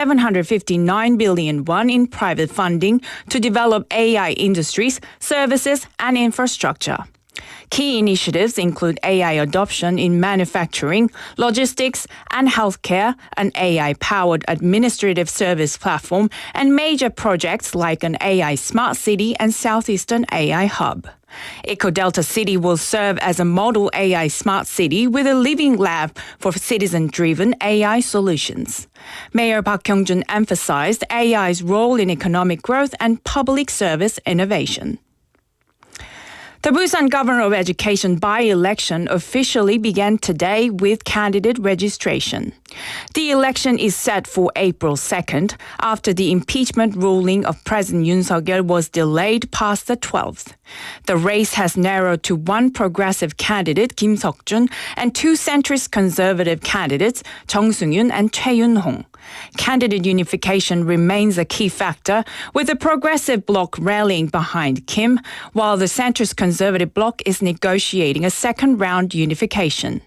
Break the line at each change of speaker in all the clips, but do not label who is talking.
759 billion won in private funding to develop AI industries, services, and infrastructure. Key initiatives include AI adoption in manufacturing, logistics, and healthcare, an AI-powered administrative service platform, and major projects like an AI smart city and Southeastern AI hub. Eco-Delta City will serve as a model AI smart city with a living lab for citizen-driven AI solutions. Mayor Park Kyung-jun emphasized AI's role in economic growth and public service innovation. The Busan Governor of Education by-election officially began today with candidate registration. The election is set for April 2nd after the impeachment ruling of President Yoon Suk-yeol was delayed past the 12th. The race has narrowed to one progressive candidate, Kim Seok-jun, and two centrist conservative candidates, Chung Sung-yoon and Choi Yun-hong. Candidate unification remains a key factor, with the progressive bloc rallying behind Kim, while the centrist conservative bloc is negotiating a second-round unification.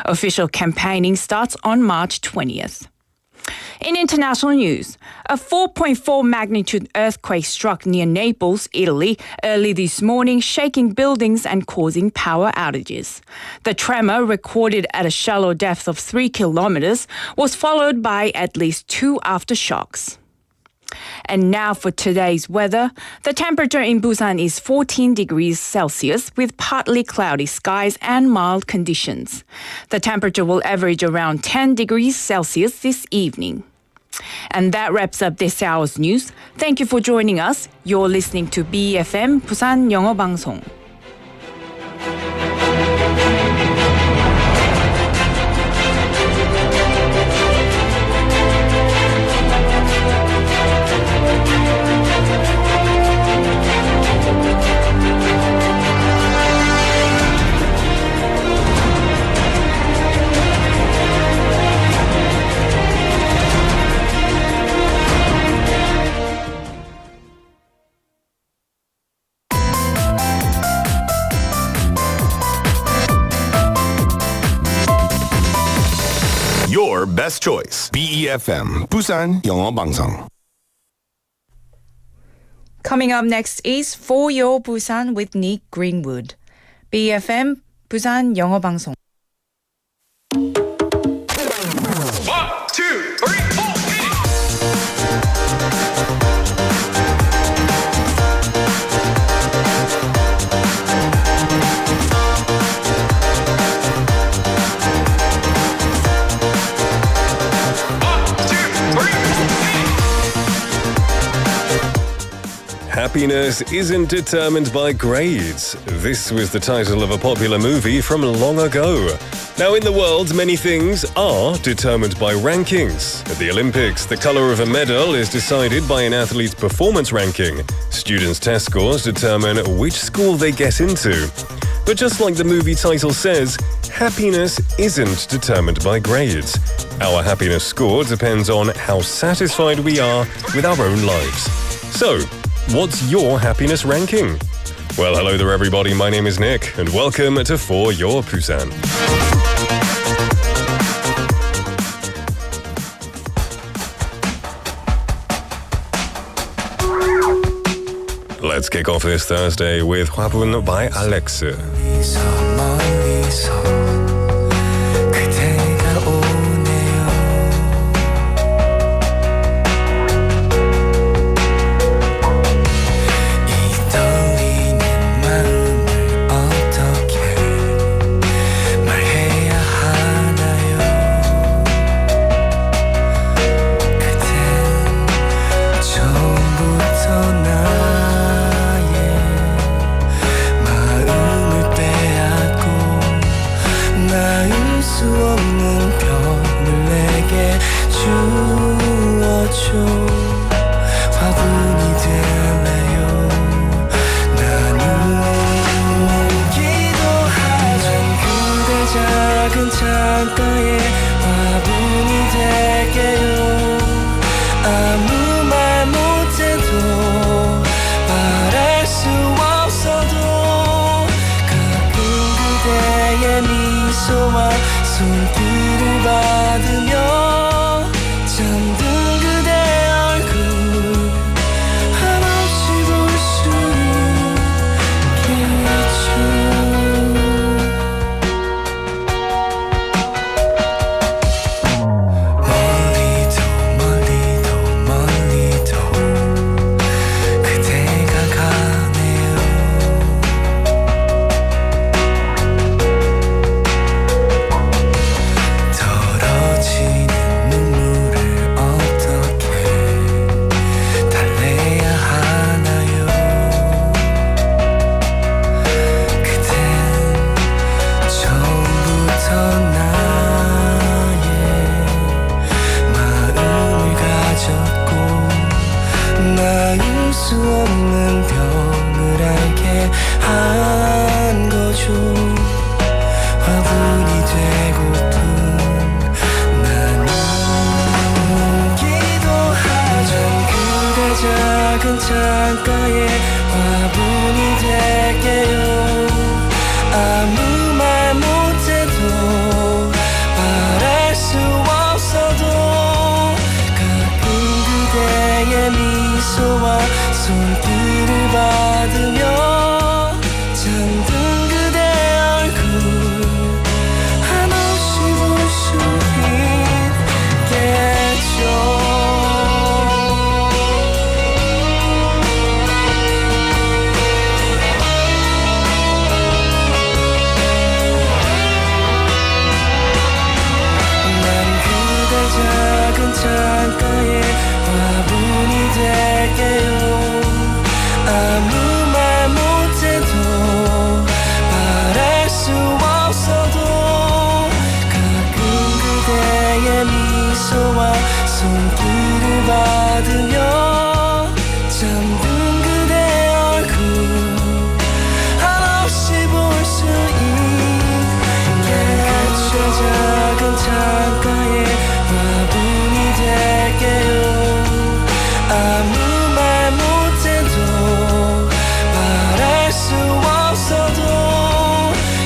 Official campaigning starts on March 20th. In international news, a 4.4 magnitude earthquake struck near Naples, Italy, early this morning, shaking buildings and causing power outages. The tremor, recorded at a shallow depth of 3 kilometers, was followed by at least 2 aftershocks. And now for today's weather. The temperature in Busan is 14 degrees Celsius with partly cloudy skies and mild conditions. The temperature will average around 10 degrees Celsius this evening. And that wraps up this hour's news. Thank you for joining us. You're listening to BFM 부산영어방송.
Your best choice. BEFM 부산영어방송.
Coming up next is For Your Busan with Nick Greenwood. BFM 부산영어방송.
1, 2, 3, 4.
Happiness isn't determined by grades. This was the title of a popular movie from long ago. Now, in the world, many things are determined by rankings. At the Olympics, the color of a medal is decided by an athlete's performance ranking. Students' test scores determine which school they get into. But just like the movie title says, happiness isn't determined by grades. Our happiness score depends on how satisfied we are with our own lives. So, what's your happiness ranking? Well, hello there everybody, my name is Nick, and welcome to For Your Busan. Let's kick off this Thursday with 화분 by Alex.
마음을 빼앗 작은 창가에 화분이 될게요. 아무 말 못해도 바랄 수 없어도 가끔 그대의 미소와 손길을 받으며 잠든 그대 얼굴 한없이 볼 수 있겠죠. 작은 창가에 화분이 될게요. 아무 말 못해도 바랄 수 없어도 가끔 그대의 미소와 손길을 받으며 잠든 그대 얼굴 한없이 볼 수 있겠죠. 작은 창가에 화분이 될게요. 아무 말 못해도 바랄 수 없어도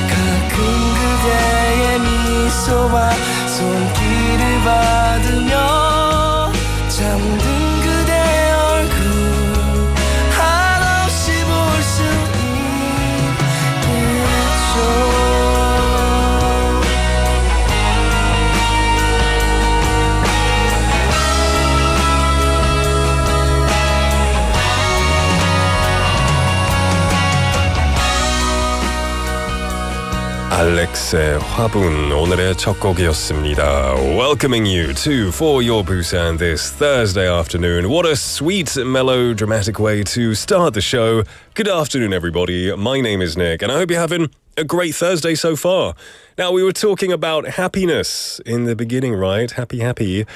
가끔 그대의 미소와 손길을 받으며 잠든 그대 얼굴 한없이 볼 수 있겠죠.
알렉스의 화분 오늘의 첫 곡이었습니다. Welcoming you to For Your Busan this Thursday afternoon. What a sweet, melodramatic way to start the show. Good afternoon, everybody. My name is Nick, and I hope you're having a great Thursday so far. Now, we were talking about happiness in the beginning, right? Happy.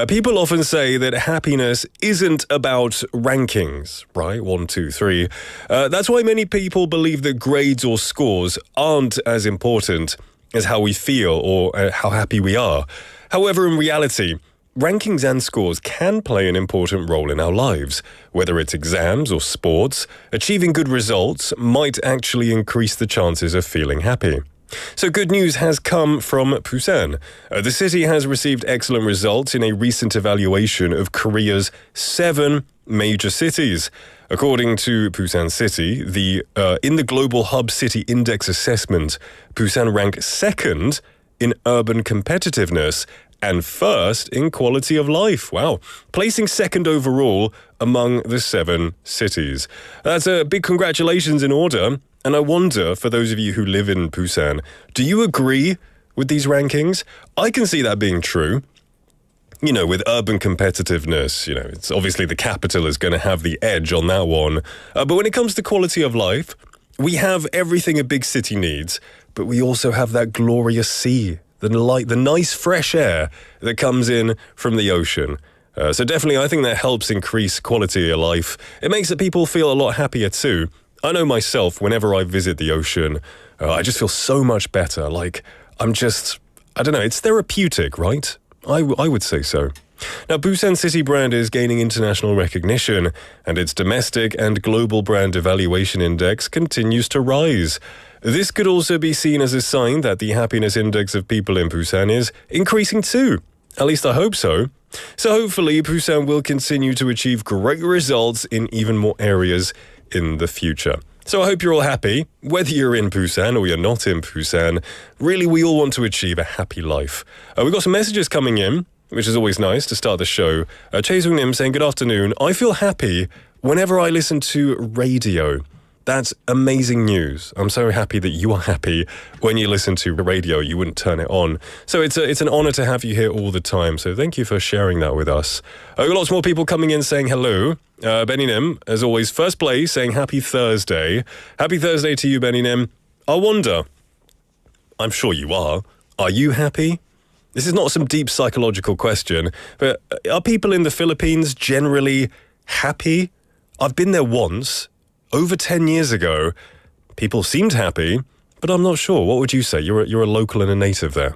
People often say that happiness isn't about rankings, right? 1, 2, 3. That's why many people believe that grades or scores aren't as important as how we feel or how happy we are. However, in reality, rankings and scores can play an important role in our lives. Whether it's exams or sports, achieving good results might actually increase the chances of feeling happy. So good news has come from Busan. The city has received excellent results in a recent evaluation of Korea's 7 major cities. According to Busan City, in the Global Hub City Index assessment, Busan ranked second in urban competitiveness and first in quality of life. Wow. Placing second overall among the 7 cities. That's a big congratulations in order. And I wonder, for those of you who live in Busan, do you agree with these rankings? I can see that being true. You know, with urban competitiveness, it's obviously the capital is going to have the edge on that one. But when it comes to quality of life, we have everything a big city needs, but we also have that glorious sea, the nice fresh air that comes in from the ocean. So definitely, I think that helps increase quality of life. It makes the people feel a lot happier too. I know myself, whenever I visit the ocean, I just feel so much better. Like, I don't know, it's therapeutic, right? I would say so. Now, Busan City brand is gaining international recognition, and its domestic and global brand evaluation index continues to rise. This could also be seen as a sign that the happiness index of people in Busan is increasing too. At least I hope so. So hopefully, Busan will continue to achieve great results in even more areas in the future. So I hope you're all happy, whether you're in Busan or you're not in Busan. Really, we all want to achieve a happy life. We've got some messages coming in, which is always nice to start the show. Chae Sung-nim saying, good afternoon. I feel happy whenever I listen to radio. That's amazing news. I'm so happy that you are happy when you listen to radio. You wouldn't turn it on. So it's an honor to have you here all the time. So thank you for sharing that with us. We've got lots more people coming in saying hello. Benny Nim, as always, first place saying happy Thursday. Happy Thursday to you, Benny Nim. I wonder, I'm sure you are you happy? This is not some deep psychological question, but are people in the Philippines generally happy? I've been there once. Over 10 years ago, people seemed happy, but I'm not sure. What would you say? You're a local and a native there.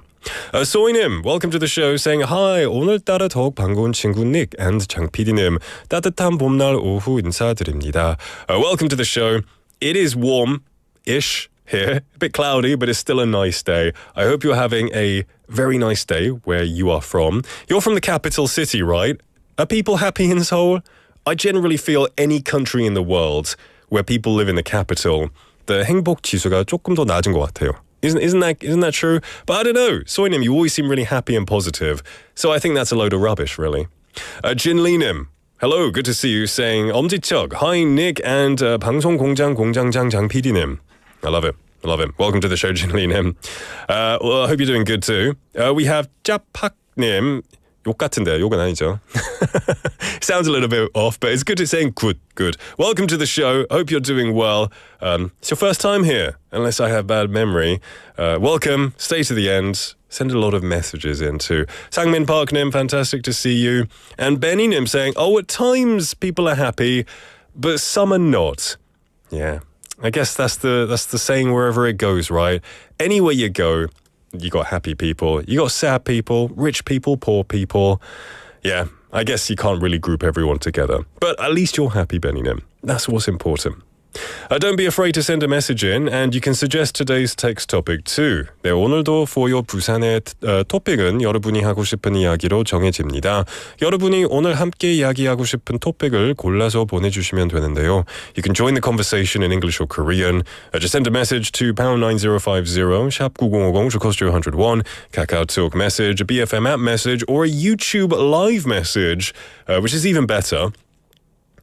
소희님, welcome to the show, saying hi. 오늘따라 더욱 반가운 친구 닉 and 장PD님, 따뜻한 봄날 오후 인사드립니다. Welcome to the show. It is warm-ish here, a bit cloudy, but it's still a nice day. I hope you're having a very nice day where you are from. You're from the capital city, right? Are people happy in Seoul? I generally feel any country in the world where people live in the capital, the 행복 지수가 조금 더 낮은 것 같아요. Isn't that true? But I don't know. 소희님, you always seem really happy and positive. So I think that's a load of rubbish, really. 진리님, hello, good to see you, saying 엄지척, hi Nick and 방송공장 공장장 장PD님. I love it. Welcome to the show, 진리님. Well, I hope you're doing good too. We have 짜팍님. 욕 같은데, 욕은 아니죠. Sounds a little bit off, but it's good to say good. Welcome to the show. Hope you're doing well. It's your first time here, unless I have bad memory. Welcome. Stay to the end. Send a lot of messages in too. Sangmin Parknim, fantastic to see you. And Benny-nim saying, at times people are happy, but some are not. Yeah, I guess that's the saying wherever it goes, right? Anywhere you go, you got happy people, you got sad people, rich people, poor people. Yeah, I guess you can't really group everyone together. But at least you're happy, Benny-nim. That's what's important. Don't be afraid to send a message in, and you can suggest today's text topic too. 네, 오늘도 for your 부산의 토픽은 여러분이 하고 싶은 이야기로 정해집니다. 여러분이 오늘 함께 이야기하고 싶은 토픽을 골라서 보내주시면 되는데요. You can join the conversation in English or Korean. Just send a message to #9050, 샵 9050, should cost you 101, KakaoTalk message, a BFM app message, or a YouTube live message, which is even better.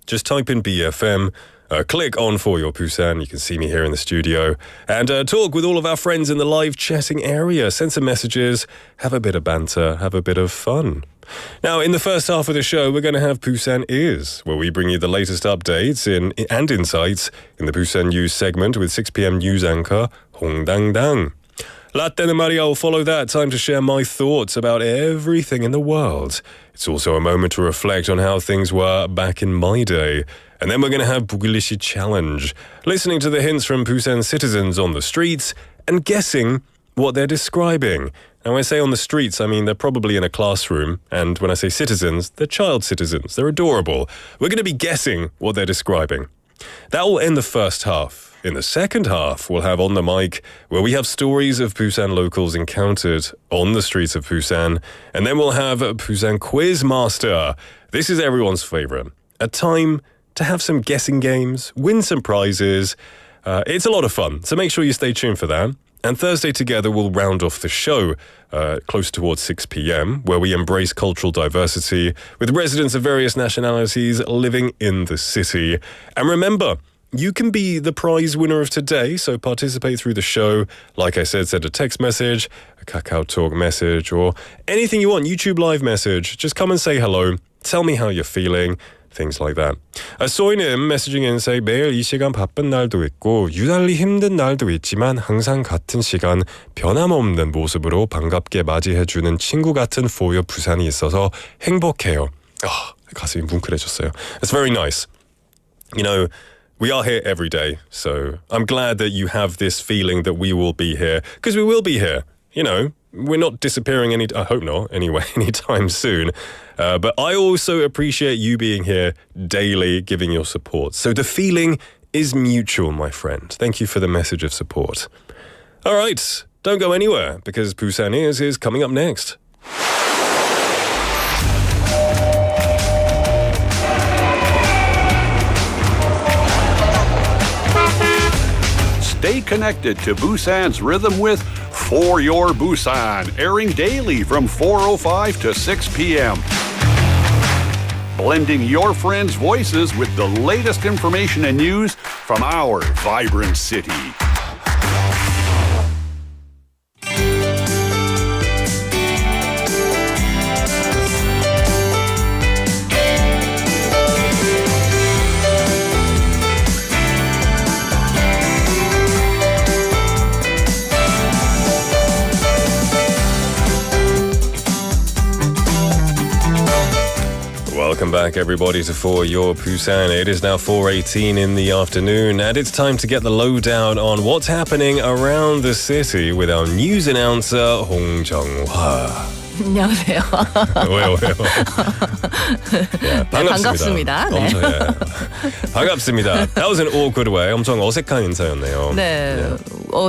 Just type in BFM. Click on For Your Busan. You can see me here in the studio and talk with all of our friends in the live chatting area. Send some messages, have a bit of banter, have a bit of fun. Now, in the first half of the show, we're going to have Busan Is, where we bring you the latest updates and insights in the Busan News segment with 6 p.m. news anchor Hong Dang. Latte Maria will follow that. Time to share my thoughts about everything in the world. It's also a moment to reflect on how things were back in my day. And then we're going to have Buglishi Challenge, listening to the hints from Busan citizens on the streets and guessing what they're describing. And when I say on the streets, I mean they're probably in a classroom. And when I say citizens, they're child citizens. They're adorable. We're going to be guessing what they're describing. That will end the first half. In the second half, we'll have On the Mic, where we have stories of Busan locals encountered on the streets of Busan. And then we'll have Busanqui즈마스터. This is everyone's favorite. A time to have some guessing games, win some prizes. It's a lot of fun, so make sure you stay tuned for that. And Thursday together, we'll round off the show close towards 6 p.m., where we embrace cultural diversity with residents of various nationalities living in the city. And remember, you can be the prize winner of today, so participate through the show. Like I said, send a text message, a KakaoTalk message, or anything you want, YouTube live message. Just come and say hello, tell me how you're feeling, things like that. 소희님 messaging in say 매일 이 시간 바쁜 날도 있고 유달리 힘든 날도 있지만 항상 같은 시간 변함없는 모습으로 반갑게 맞이해주는 친구 같은 For Your 부산이 있어서 행복해요. 가슴이 뭉클해졌어요. It's very nice. You know, we are here every day, so I'm glad that you have this feeling that we will be here, because we will be here. You know, we're not disappearing I hope not, anyway, anytime soon. But I also appreciate you being here daily, giving your support. So the feeling is mutual, my friend. Thank you for the message of support. All right, don't go anywhere, because Busan Is coming up next.
Stay connected to Busan's rhythm with For Your Busan, airing daily from 4:05 to 6 p.m. Blending your friends' voices with the latest information and news from our vibrant city.
Welcome back back, everybody, to For Your Busan. It is now 4:18 in the afternoon, and it's time to get the lowdown on what's happening around the city with our news announcer, Hong Jung-hwa.
안녕하세요.
왜요?
네, 반갑습니다. 네.
엄청, 반갑습니다. That was an awkward way. 엄청 어색한 인사였네요.
네.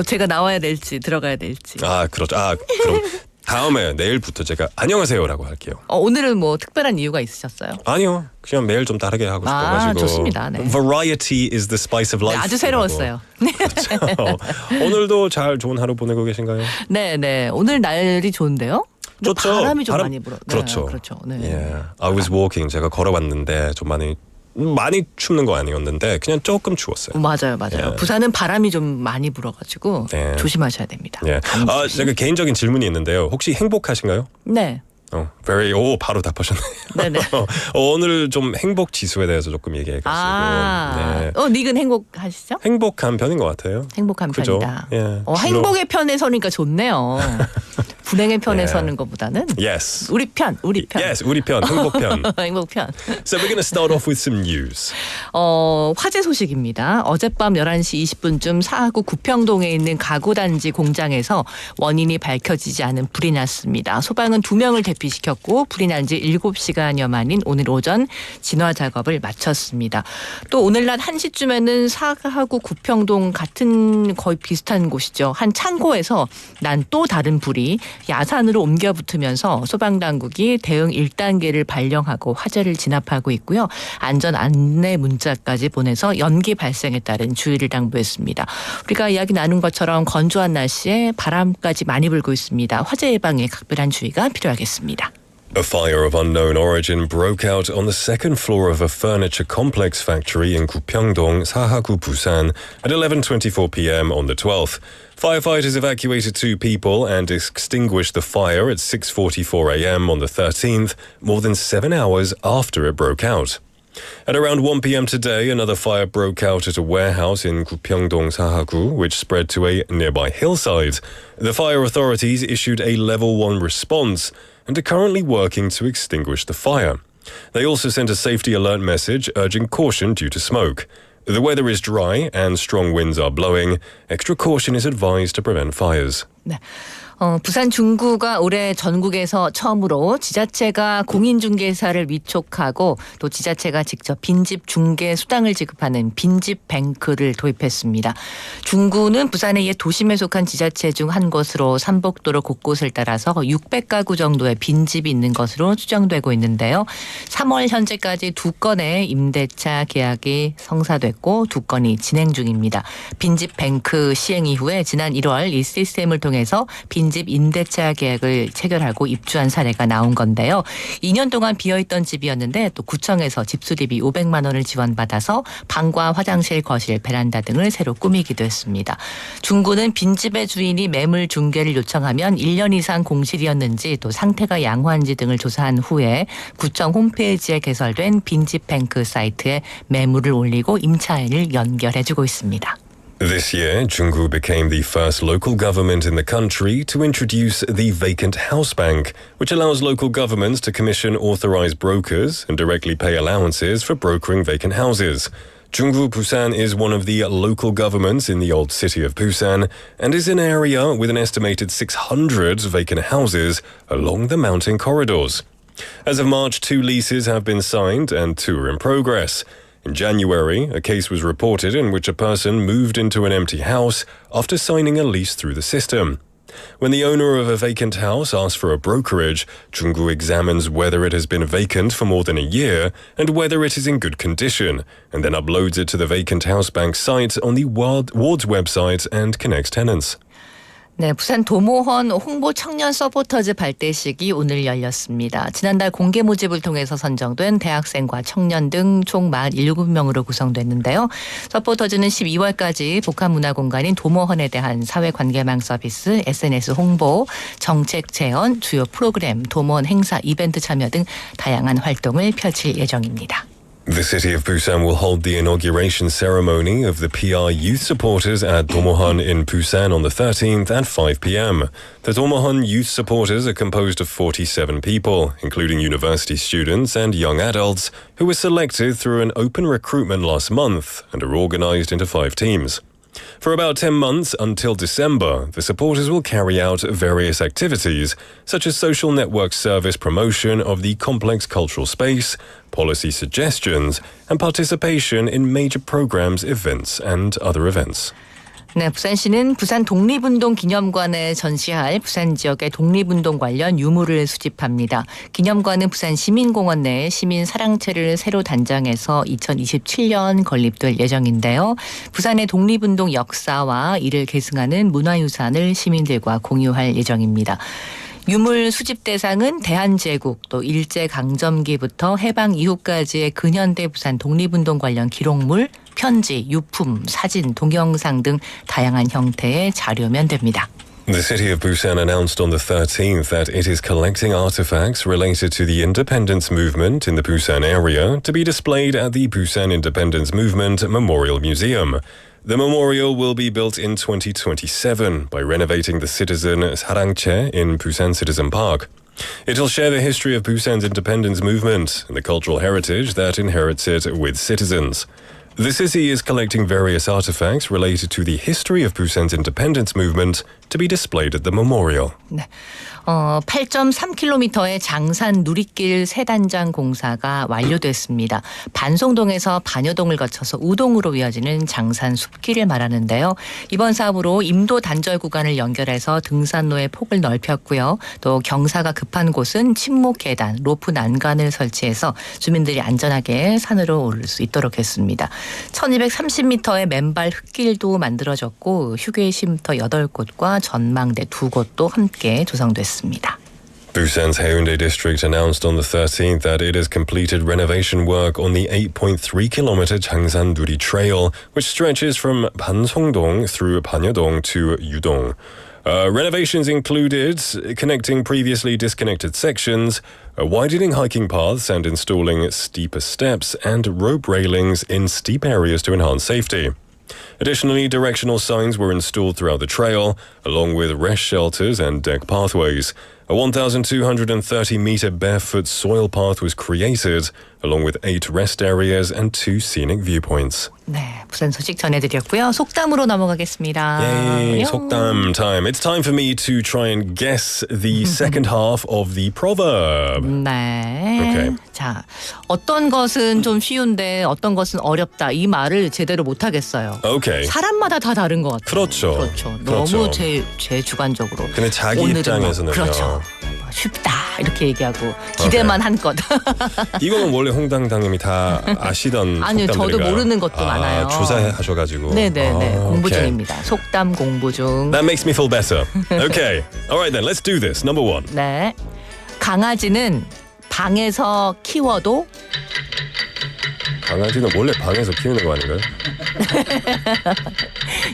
제가 나와야 될지 들어가야 될지.
그렇죠. 그럼 다음에 내일부터 제가 안녕하세요라고 할게요.
오늘은 뭐 특별한 이유가 있으셨어요?
아니요. 그냥 매일 좀 다르게 하고 싶어가지고.
좋습니다. 네.
Variety is the spice of life.
네, 아주 새로웠어요.
그렇죠. 오늘도 좋은 하루 보내고 계신가요?
네. 오늘 날이 좋은데요?
좋죠.
바람이 좀 많이 불어.
그렇죠.
그렇죠. 네.
Yeah. I was walking. 제가 걸어봤는데 좀 많이 춥는 거 아니었는데 그냥 조금 추웠어요.
맞아요.
예.
부산은 바람이 좀 많이 불어가지고
네.
조심하셔야 됩니다.
예. 제가 개인적인 질문이 있는데요. 혹시 행복하신가요?
네.
바로 답하셨네요.
네네.
오늘 좀 행복 지수에 대해서 조금 얘기해가지고. 네.
닉은 행복하시죠?
행복한 편인 것 같아요.
행복한
그죠?
편이다.
예.
행복의 편에 서니까 좋네요. 불행의 편에 서는 것보다는
Yes.
우리 편.
Yes, 우리 편, 행복 편.
행복 편.
So we're going to start off with some news.
화재 소식입니다. 어젯밤 11시 20분쯤 사하구 구평동에 있는 가구단지 공장에서 원인이 밝혀지지 않은 불이 났습니다. 소방은 2명을 대피시켰고 불이 난 지 7시간여 만인 오늘 오전 진화 작업을 마쳤습니다. 또 오늘 낮 1시쯤에는 사하구 구평동 같은 거의 비슷한 곳이죠. 한 창고에서 난 또 다른 불이 야산으로 옮겨 붙으면서 소방당국이 대응 1단계를 발령하고 화재를 진압하고 있고요. 안전 안내 문자까지 보내서 연기 발생에 따른 주의를 당부했습니다. 우리가 이야기 나눈 것처럼 건조한 날씨에 바람까지 많이 불고 있습니다. 화재 예방에 각별한 주의가 필요하겠습니다.
A fire of unknown origin broke out on the second floor of a furniture complex factory in Gupyeongdong, Sahagu, Busan at 11:24 p.m. on the 12th. Firefighters evacuated 2 people and extinguished the fire at 6:44 a.m. on the 13th, more than 7 hours after it broke out. At around 1 p.m. today, another fire broke out at a warehouse in Gupyeongdong, Sahagu, which spread to a nearby hillside. The fire authorities issued a level 1 response and are currently working to extinguish the fire. They also sent a safety alert message urging caution due to smoke. The weather is dry and strong winds are blowing. Extra caution is advised to prevent fires.
네. 부산 중구가 올해 전국에서 처음으로 지자체가 공인중개사를 위촉하고 또 지자체가 직접 빈집 중개 수당을 지급하는 빈집 뱅크를 도입했습니다. 중구는 부산의 옛 도심에 속한 지자체 중 한 곳으로 삼복도로 곳곳을 따라서 600가구 정도의 빈집이 있는 것으로 추정되고 있는데요. 3월 현재까지 2건의 임대차 계약이 성사됐고 2건이 진행 중입니다. 빈집 뱅크 시행 이후에 지난 1월 이 시스템을 통해서 빈집 임대차 계약을 체결하고 입주한 사례가 나온 건데요. 2년 동안 비어있던 집이었는데 또 구청에서 집수리비 500만 원을 지원받아서 방과 화장실, 거실, 베란다 등을 새로 꾸미기도 했습니다. 중구는 빈집의 주인이 매물 중개를 요청하면 1년 이상 공실이었는지 또 상태가 양호한지 등을 조사한 후에 구청 홈페이지에 개설된 빈집 뱅크 사이트에 매물을 올리고 임차인을 연결해주고 있습니다.
This year, Junggu became the first local government in the country to introduce the Vacant House Bank, which allows local governments to commission authorized brokers and directly pay allowances for brokering vacant houses. Junggu Busan is one of the local governments in the old city of Busan and is an area with an estimated 600 vacant houses along the mountain corridors. As of March, 2 leases have been signed and 2 are in progress. In January, a case was reported in which a person moved into an empty house after signing a lease through the system. When the owner of a vacant house asks for a brokerage, Junggu examines whether it has been vacant for more than a year and whether it is in good condition, and then uploads it to the Vacant House Bank site on the ward's website and connects tenants.
네, 부산 도모헌 홍보 청년 서포터즈 발대식이 오늘 열렸습니다. 지난달 공개 모집을 통해서 선정된 대학생과 청년 등 총 47명으로 구성됐는데요. 서포터즈는 12월까지 복합문화공간인 도모헌에 대한 사회관계망 서비스, SNS 홍보, 정책 제언, 주요 프로그램, 도모헌 행사, 이벤트 참여 등 다양한 활동을 펼칠 예정입니다.
The city of Busan will hold the inauguration ceremony of the PR Youth Supporters at Domohan in Busan on the 13th at 5 p.m. The Domohan Youth Supporters are composed of 47 people, including university students and young adults, who were selected through an open recruitment last month and are organized into 5 teams. For about 10 months until December, the supporters will carry out various activities, such as social network service promotion of the complex cultural space, policy suggestions, and participation in major programs, events, and other events.
네, 부산시는 부산 독립운동 기념관에 전시할 부산 지역의 독립운동 관련 유물을 수집합니다. 기념관은 부산 시민공원 내 시민 사랑채를 새로 단장해서 2027년 건립될 예정인데요. 부산의 독립운동 역사와 이를 계승하는 문화유산을 시민들과 공유할 예정입니다. 유물 수집 대상은 대한제국 또 일제강점기부터 해방 이후까지의 근현대 부산 독립운동 관련 기록물, 편지, 유품, 사진, 동영상 등 다양한 형태의 자료면 됩니다.
The city of Busan announced on the 13th that it is collecting artifacts related to the independence movement in the Busan area to be displayed at the Busan Independence Movement Memorial Museum. The memorial will be built in 2027 by renovating the Citizen Sarangche in Busan Citizen Park. It'll share the history of Busan's independence movement and the cultural heritage that inherits it with citizens. The city is collecting various artifacts related to the history of Busan's independence movement to be displayed at the memorial.
네. 8.3km의 장산 누리길 세단장 공사가 완료됐습니다. 반송동에서 반여동을 거쳐서 우동으로 이어지는 장산 숲길을 말하는데요. 이번 사업으로 임도 단절 구간을 연결해서 등산로의 폭을 넓혔고요. 또 경사가 급한 곳은 침목 계단, 로프 난간을 설치해서 주민들이 안전하게 산으로 오를 수 있도록 했습니다. 1230m의 맨발 흙길도 만들어졌고 휴게 쉼터 8곳과 전망대 2곳도 함께 조성됐습니다.
Busan's Haeundae district announced on the 13th that it has completed renovation work on the 8.3-kilometer Changsan-Duri Trail, which stretches from Bansongdong through Panyodong to Yudong. Renovations included connecting previously disconnected sections, widening hiking paths and installing steeper steps and rope railings in steep areas to enhance safety. Additionally, directional signs were installed throughout the trail, along with rest shelters and deck pathways. A 1,230-meter barefoot soil path was created, along with 8 rest areas and 2 scenic viewpoints.
네, 부산 소식 전해드렸고요. 속담으로 넘어가겠습니다.
Yay, 속담 time. It's time for me to try and guess the second half of the proverb.
네.
Okay.
자, 어떤 것은 좀 쉬운데 어떤 것은 어렵다. 이 말을 제대로 못하겠어요.
Okay.
사람마다 다 다른 것 같아요.
그렇죠.
그렇죠.
그렇죠.
너무 제 주관적으로.
근데 자기
오늘은
입장에서는요.
그렇죠. 쉽다 이렇게 얘기하고 기대만 한 것.
이거는 원래 홍당당님이 다 아시던
아니요, 저도
속담들인가요?
모르는 것도 많아요.
조사하셔가지고.
네네네, 공부
okay.
중입니다. 속담 공부 중.
That makes me feel better. Okay, alright then, let's do this. Number 1.
네, 강아지는 방에서 키워도
강아지는 원래 방에서 키우는 거 아닌가요?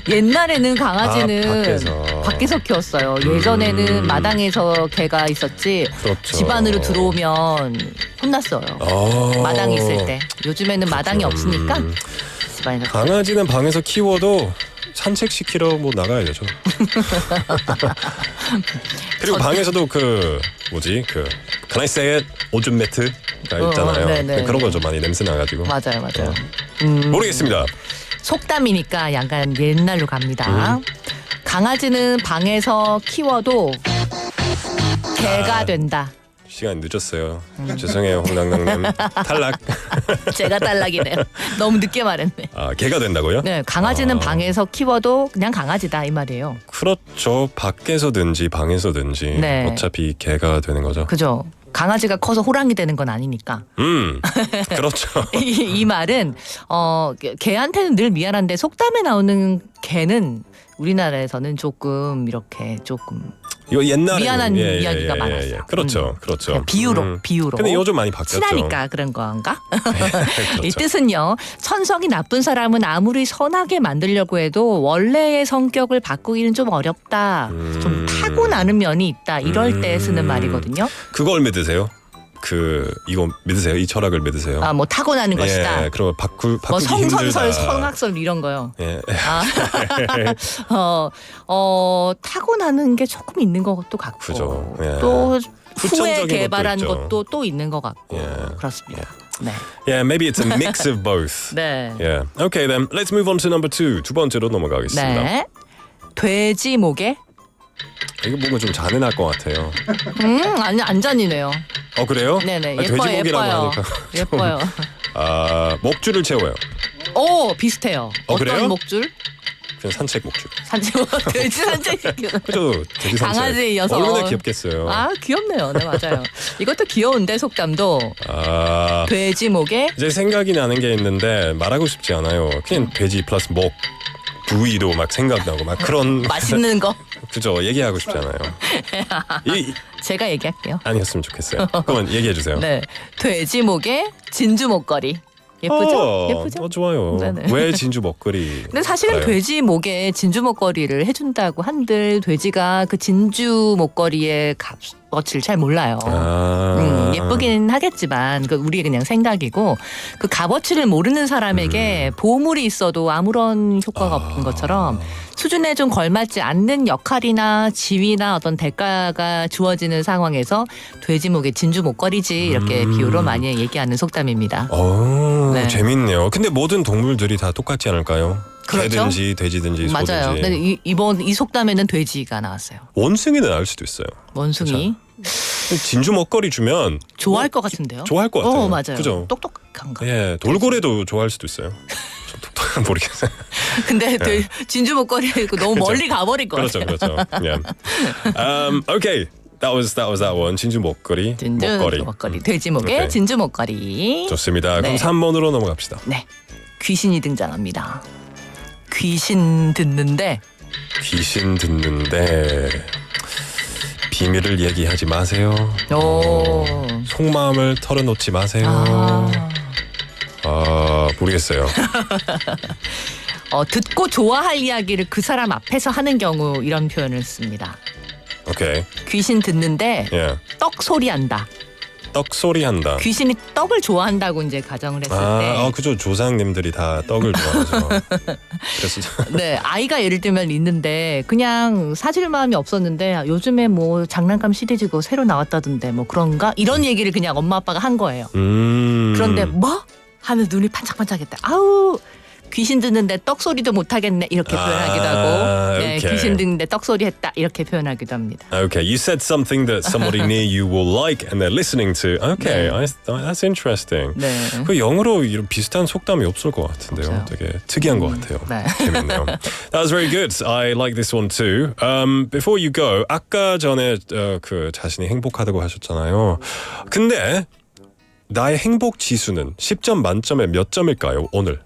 옛날에는 강아지는
밖에서
키웠어요. 예전에는 마당에서 개가 있었지.
그렇죠.
집 안으로 들어오면 혼났어요. 마당이 있을 때. 요즘에는 마당이 없으니까 집 안에서.
강아지는 방에서 키워도 산책시키러 뭐 나가야 되죠. 그리고 방에서도 Can I say it? 오줌 매트가 있잖아요.
네네.
그런 거 좀 많이 냄새 나가지고.
맞아요.
모르겠습니다.
속담이니까 약간 옛날로 갑니다. 강아지는 방에서 키워도 개가 된다.
시간 늦었어요. 죄송해요, 홍당당님. 탈락.
제가 탈락이네요. 너무 늦게 말했네.
개가 된다고요?
네, 강아지는 방에서 키워도 그냥 강아지다 이 말이에요.
그렇죠. 밖에서든지 방에서든지
네.
어차피 개가 되는 거죠.
그죠. 강아지가 커서 호랑이 되는 건 아니니까.
그렇죠.
이 말은 개한테는 늘 미안한데 속담에 나오는 개는 우리나라에서는 조금
이거 옛날에
미안한 이야기가 많았어요.
그렇죠.
비유로.
근데 요즘 많이 바뀌었죠.
친하니까 그런 건가?
그렇죠.
이 뜻은요. 천성이 나쁜 사람은 아무리 선하게 만들려고 해도 원래의 성격을 바꾸기는 좀 어렵다. 좀 타고나는 면이 있다. 이럴 때 쓰는 말이거든요.
그걸 믿으세요? 이거 믿으세요? 이 철학을 믿으세요?
아, 뭐 타고나는 것이다.
그럼 바꾸기
뭐
힘들다.
성선설, 성악설 이런 거요.
예.
타고나는 게 조금 있는 것도 같고
그죠. 예.
또 후에
후천적인
개발한
것도 있죠.
것도 또 있는 것 같고
예.
그렇습니다. 네.
Yeah, maybe it's a mix of both.
네.
Yeah. Okay then, let's move on to number 2. 두 번째로 넘어가겠습니다.
네. 돼지 목에
이거 뭔가 좀 잔인할 것 같아요.
아니 안 잔이네요.
그래요?
네네.
아,
예뻐요.
돼지목이라고
예뻐요.
하니까
예뻐요.
목줄을 채워요.
오 비슷해요. 어떤
그래요?
목줄?
그냥 산책 목줄.
산책 돼지 산책시키는
그죠? 돼지 산책.
강아지 이어서
얼마나 귀엽겠어요.
귀엽네요. 네 맞아요. 이것도 귀여운데 속담도 돼지 목에
이제 생각이 나는 게 있는데 말하고 싶지 않아요. 그냥 돼지 플러스 목 부위도 막 생각나고 막 그런
맛있는 거
그죠? 얘기하고 싶지 않아요.
제가 얘기할게요.
아니었으면 좋겠어요. 그러면 얘기해 주세요.
네, 돼지 목에 진주 목걸이 예쁘죠? 예쁘죠?
좋아요.
네네.
왜 진주 먹거리?
근데 사실은
알아요?
돼지 목에 진주 목걸이를 해준다고 한들 돼지가 그 진주 목걸이의 값어치를 잘 몰라요. 예쁘긴 하겠지만 그 우리의 그냥 생각이고 그 값어치를 모르는 사람에게 보물이 있어도 아무런 효과가 없는 것처럼 수준에 좀 걸맞지 않는 역할이나 지위나 어떤 대가가 주어지는 상황에서 돼지 목에 진주 목걸이지 이렇게 비유로 많이 얘기하는 속담입니다. 네.
재밌네요. 근데 모든 동물들이 다 똑같지 않을까요?
그렇죠?
개든지 돼지든지 소든지.
맞아요. 근데 이번 이 속담에는 돼지가 나왔어요.
원숭이는 알 수도 있어요.
원숭이
진주 먹거리 주면
좋아할 것 같은데요?
좋아할 것 같아요.
맞아요.
그죠?
똑똑한가?
예, 돌고래도 좋아할 수도 있어요. 좀 똑똑한 모르겠어요.
근데 진주 목걸이 너무 멀리 가버릴 것
그렇죠,
같아요.
그렇죠. Yeah. Okay, that was that one. 진주 먹거리.
진주 목걸이. 돼지 목에
오케이.
진주 목걸이.
좋습니다.
네.
그럼 3번으로 넘어갑시다.
네, 귀신이 등장합니다. 귀신 듣는데
비밀을 얘기하지 마세요.
오.
속마음을 털어놓지 마세요. 모르겠어요.
듣고 좋아할 이야기를 그 사람 앞에서 하는 경우 이런 표현을 씁니다.
오케이.
귀신 듣는데
예.
떡 소리한다.
떡 소리한다.
귀신이 떡을 좋아한다고 이제 가정을 했을 때.
그죠. 조상님들이 다 떡을 좋아하죠. 그래서
네, 아이가 예를 들면 있는데 그냥 사줄 마음이 없었는데 요즘에 뭐 장난감 시리즈가 새로 나왔다던데 뭐 그런가 이런 얘기를 그냥 엄마 아빠가 한 거예요. 그런데 뭐? 하면 눈이 반짝반짝했다. 아우 귀신 듣는데 떡 소리도 못 하겠네 이렇게 표현하기도 하고 네,
okay.
귀신 듣는데 떡 소리 했다 이렇게 표현하기도 합니다.
Okay, you said something that somebody near you will like and they're listening to. Okay,
네.
that's interesting.
네.
그 영어로 이런 비슷한 속담이 없을 것 같은데요.
맞아요.
되게 특이한 것 같아요.
네.
재밌네요. That was very good. I like this one too. Before you go, 아까 전에 그 자신이 행복하다고 하셨잖아요. 근데 나의 행복 지수는 10점 만점에 몇 점일까요? 오늘.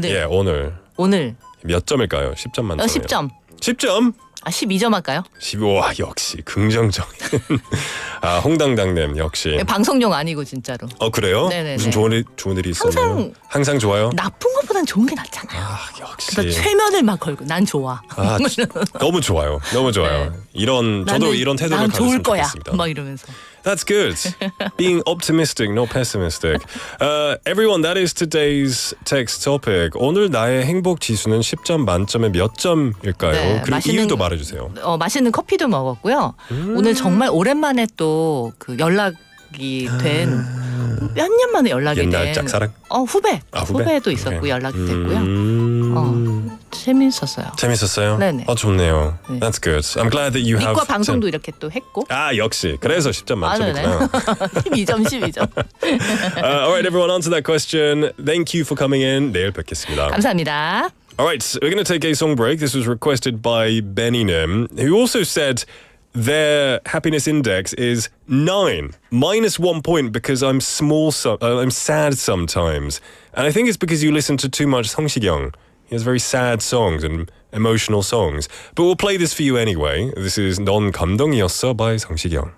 예, 오늘 몇 점일까요? 10점 만점에.
10점.
10점?
12점 할까요?
15와 역시 긍정적인 홍당당님 역시.
방송용 아니고 진짜로.
그래요?
네네네.
무슨 좋은 일이 있었나요? 항상 좋아요?
나쁜 것보단 좋은 게 낫잖아요.
역시.
그래서 최면을 막 걸고 난 좋아.
너무 좋아요. 너무 좋아요.
네.
저도 이런 태도를
난
가졌으면
좋을 거야.
좋겠습니다.
막 이러면서.
That's good. Being optimistic, not pessimistic. Everyone, that is today's text topic. 오늘 나의 행복 지수는 10점 만점에 몇 점일까요?
네,
그리고 이유도 말해주세요.
맛있는 커피도 먹었고요. 오늘 정말 오랜만에 또 그 연락이 된 몇 년 만에 연락이
옛날
된
짝사랑?
후배.
후배?
후배도 있었고
오케이.
연락이 됐고요. 재밌었어요.
재밌었어요?
네네.
좋네요.
네.
That's good. I'm glad that you have.
이과 방송도 이렇게 또 했고.
역시. 그래서 10점 만점이구나.
12점, 12점.
All right, everyone, answer that question. Thank you for coming in. 내일 뵙겠습니다.
감사합니다.
All right, so we're going to take a song break. This was requested by Benny Nim, who also said their happiness index is 9, minus 1 point because I'm I'm sad sometimes. And I think it's because you listen to too much 성시경. He has very sad songs and emotional songs. But we'll play this for you anyway. This is 넌 감동이었어 by 성시경.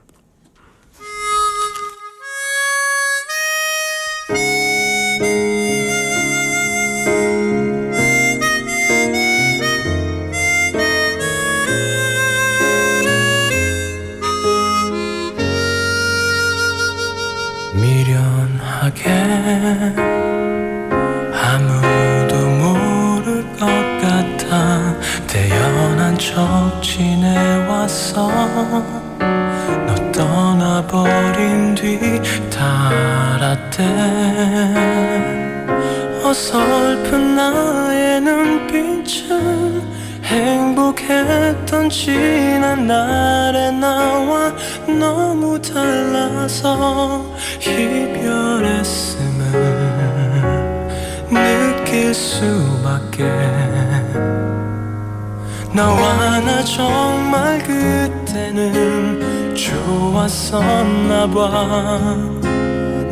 아무도 모를 것 같아 태연한 척 지내왔어 너 떠나버린 뒤 달았대 어설픈 나의 눈빛은 행복했던 지난 날의 나와 너무 달라서 이별했음을 느낄 수밖에 너와 나 정말 그때는 좋았었나봐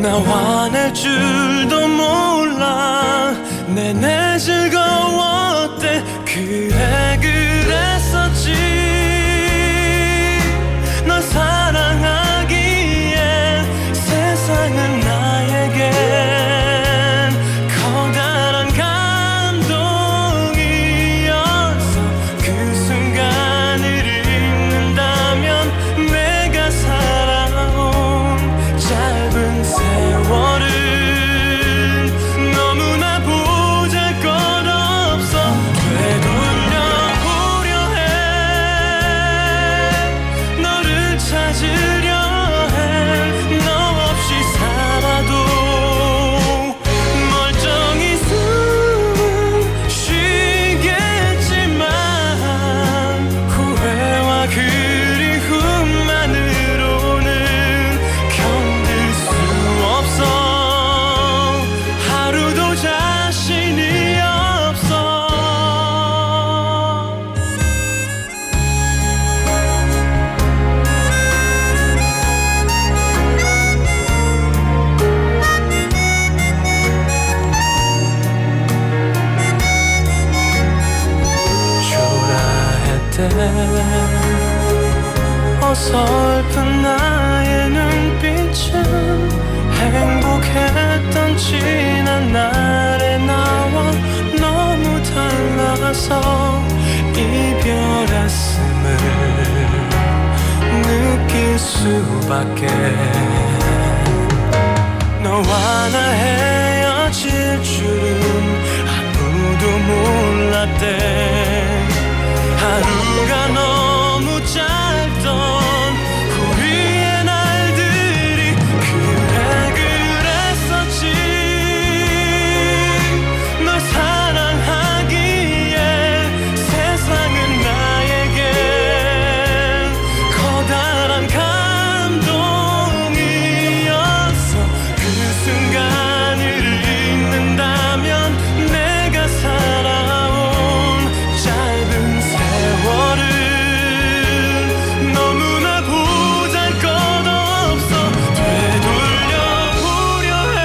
나 화낼 줄도 몰라 내내 즐거웠대 그래 그랬었지 널 사랑하기엔 세상은 나에겐 커다란 감동이었어 그 순간을 잊는다면 내가 살아온 짧은 세월을 너무나 보잘것없어 되돌려보려 해 너를 찾으려 해 너 없이 살아도 멀쩡히 숨은 쉬겠지만 후회와 그리움만으로는 견딜 수 없어 하루도 자신이 없어 초라했대 어설픈 나의 눈빛은 행복했던 지난 날의 나와 너무 달라서 이별했음을 느낄 수밖에 너와 나 헤어질 줄은 아무도 몰랐대 하루가 너무 짧던 우리의 날들이 그래 그랬었지 널 사랑하기에 세상은 나에겐 커다란 감동이었어 그 순간을 잊는다면 내가 살아온 짧은 세월을 너무나 보잘것없어 되돌려보려 해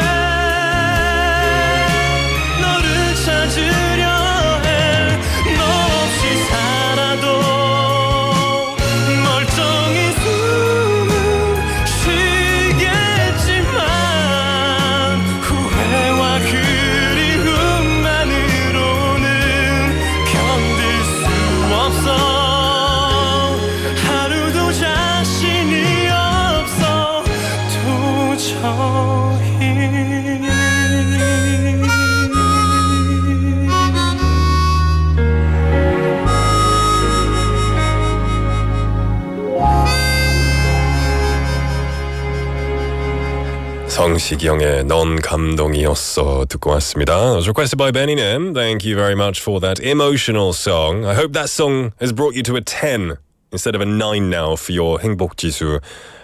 너를 찾으려 해 너 없이 살아도 멀쩡히 숨은 쉬겠지만 후회와 그리움만으로는 견딜 수 없어 하루도 자신이 없어 도저히
성시경의 넌 감동이었어 듣고 왔습니다. It was requested by Benny Nim. Thank you very much for that emotional song. I hope that song has brought you to a 10 instead of a 9 now for your 행복지수.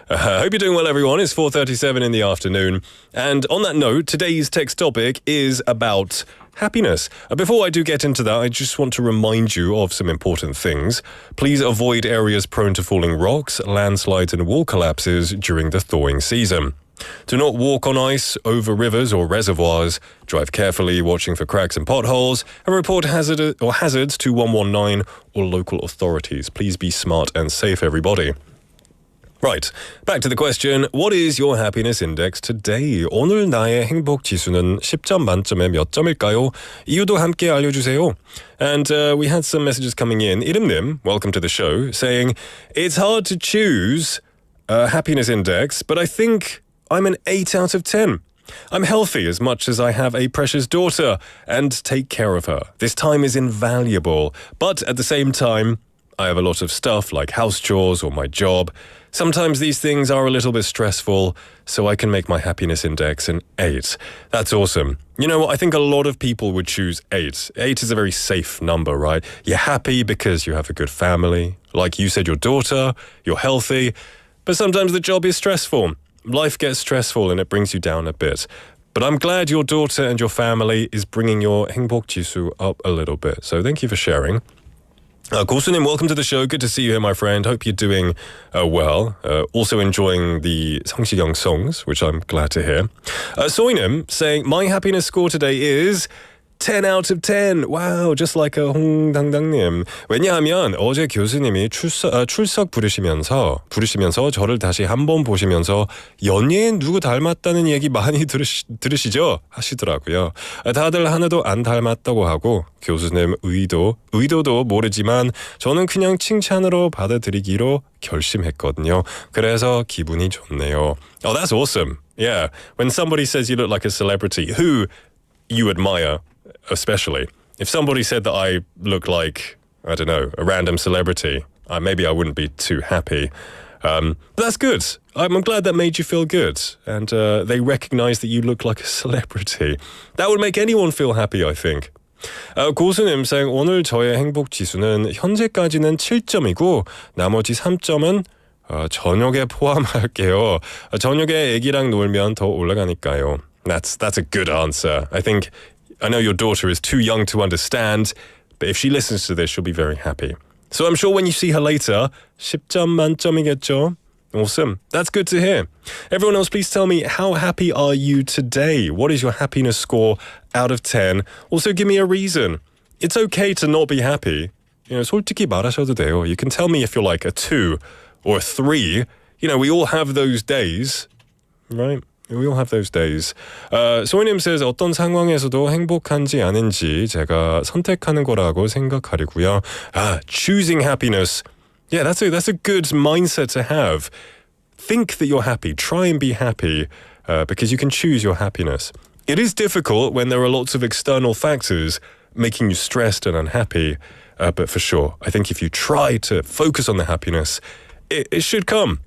I hope you're doing well, everyone. It's 4:37 in the afternoon. And on that note, today's text topic is about happiness. Before I do get into that, I just want to remind you of some important things. Please avoid areas prone to falling rocks, landslides and wall collapses during the thawing season. Do not walk on ice, over rivers or reservoirs. Drive carefully, watching for cracks and potholes, and report hazards to 119 or local authorities. Please be smart and safe, everybody. Right, back to the question. What is your happiness index today? 오늘 나의 행복 지수는 10점 만점에 몇 점일까요? 이유도 함께 알려주세요. And we had some messages coming in. 이름님, welcome to the show, saying, it's hard to choose a happiness index, but I think I'm an 8 out of 10. I'm healthy as much as I have a precious daughter and take care of her. This time is invaluable, but at the same time, I have a lot of stuff like house chores or my job. Sometimes these things are a little bit stressful, so I can make my happiness index an 8. That's awesome. You know what? I think a lot of people would choose 8. 8 is a very safe number, right? You're happy because you have a good family. Like you said, your daughter, you're healthy. But sometimes the job is stressful. Life gets stressful and it brings you down a bit. But I'm glad your daughter and your family is bringing your 행복 지수 up a little bit. So thank you for sharing. 고수님, welcome to the show. Good to see you here, my friend. Hope you're doing well. Also enjoying the 성시경 songs, which I'm glad to hear. 소희님 saying, my happiness score today is 10 out of 10. Wow, just like a 홍당당님. 왜냐하면 어제 교수님이 출석 부르시면서 저를 다시 한번 보시면서 연예인 누구 닮았다는 얘기 많이 들으시죠? 하시더라고요. 다들 하나도 안 닮았다고 하고 교수님 의도도 모르지만 저는 그냥 칭찬으로 받아들이기로 결심했거든요. 그래서 기분이 좋네요. Oh, that's awesome. Yeah, when somebody says you look like a celebrity, who you admire, especially. If somebody said that I look like, I don't know, a random celebrity, maybe I wouldn't be too happy. But that's good. I'm glad that made you feel good. And they recognize that you look like a celebrity. That would make anyone feel happy, I think. 고수님 saying, 오늘 저의 행복 지수는 현재까지는 7점이고 나머지 3점은 저녁에 포함할게요. 저녁에 애기랑 놀면 더 올라가니까요. That's a good answer. I know your daughter is too young to understand, but if she listens to this, she'll be very happy. So I'm sure when you see her later, 10점 만점이겠죠? Awesome. That's good to hear. Everyone else, please tell me, how happy are you today? What is your happiness score out of 10? Also, give me a reason. It's okay to not be happy. 솔직히 말하셔도 돼요. You can tell me if you're like a 2 or a 3. We all have those days, right? We all have those days. 소희님 says 어떤 상황에서도 행복한지 아닌지 제가 선택하는 거라고 생각하려고요. Choosing happiness. Yeah, that's a good mindset to have. Think that you're happy. Try and be happy because you can choose your happiness. It is difficult when there are lots of external factors making you stressed and unhappy. But for sure, I think if you try to focus on the happiness, it should come.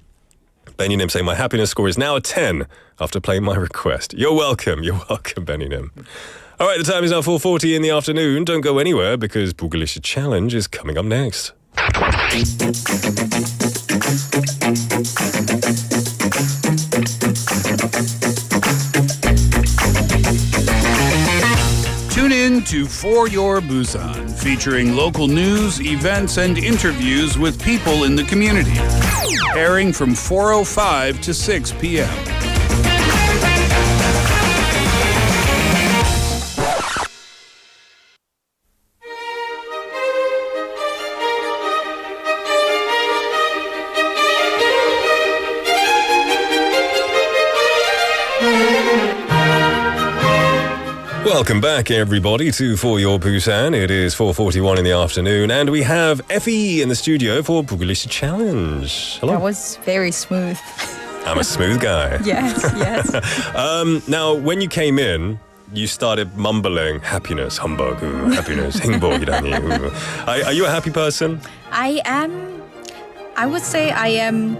Benny Nim saying my happiness score is now a 10 after playing my request. You're welcome, Benny Nim. All right, the time is now 4:40 in the afternoon. Don't go anywhere because Buglish Challenge is coming up next.
Tune in to For Your Busan, featuring local news, events, and interviews with people in the community. Airing from 4:05 to 6 p.m.
Welcome back, everybody, to For Your Busan. It is 4:41 in the afternoon, and we have Effie in the studio for Buglish Challenge. Hello.
That was very smooth.
I'm a smooth guy.
Yes.
Now, when you came in, you started mumbling happiness, humbug, happiness, 행복이라니. Are you a happy person?
I would say I am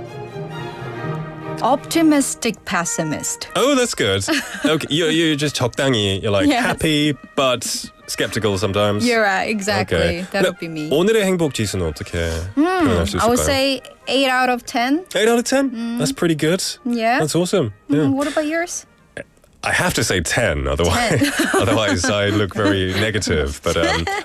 optimistic pessimist.
Oh, that's good. Okay, you're just 적당히. You're like
Yes.
happy but skeptical sometimes.
You're right, exactly.
Okay.
That would be me.
오늘의 행복 지수는 어떻게 표현할 수 있을까요?
I would say 8 out of 10.
8 out of 10? That's pretty good.
Yeah.
That's awesome. Yeah.
What about yours?
I have to say 10, otherwise I look very negative. But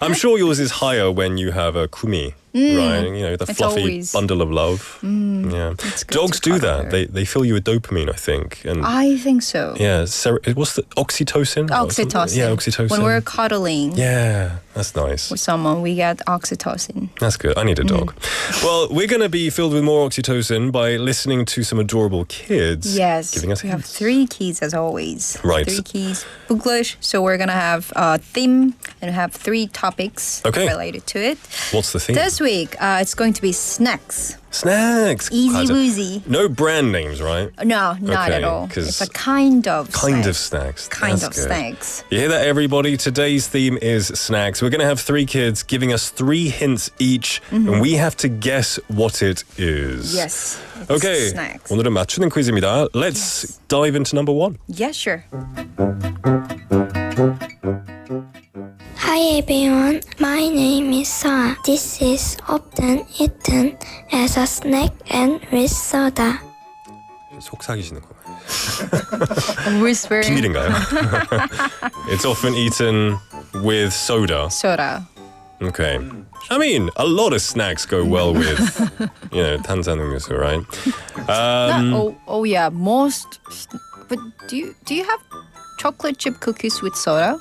I'm sure yours is higher when you have a kumi, right? The
It's
fluffy
always-
bundle of love. Yeah.
It's good
Dogs
to
do
cuddle
that.
her.
They fill you with dopamine, I think. And
I think so.
yeah, what's the oxytocin? Or something?
Oxytocin.
Yeah, oxytocin.
When we're cuddling
Yeah, that's nice.
with someone, we get oxytocin.
That's good. I need a dog. Well, we're going to be filled with more oxytocin by listening to some adorable kids.
Yes.
Giving us
we have
hints.
3 keys as always.
Right.
3 keys. Buglish. So we're going to have a theme and have 3 topics
Okay.
related to it.
What's the theme?
This week, it's going to be snacks.
Snacks.
Easy
과자.
woozy.
No brand names, right?
No, not
Okay,
at all.
'cause
It's a kind of
snacks.
Kind
That's
of
good.
snacks.
You hear that, everybody? Today's theme is snacks. We're going to have 3 kids giving us 3 hints each, and we have to guess what it is.
Yes. It's
Okay.
snacks.
오늘은 맞추는 퀴즈입니다. Let's dive into number 1.
Yeah, sure.
Hi everyone, my name is Sa. This is often eaten as a snack and with soda.
속삭이시는 거.
Whispering.
비밀인가요? It's often eaten with soda.
Soda.
Okay. I mean, a lot of snacks go well with, 탄산음료수, right?
Oh yeah, most. But do you have chocolate chip cookies with soda?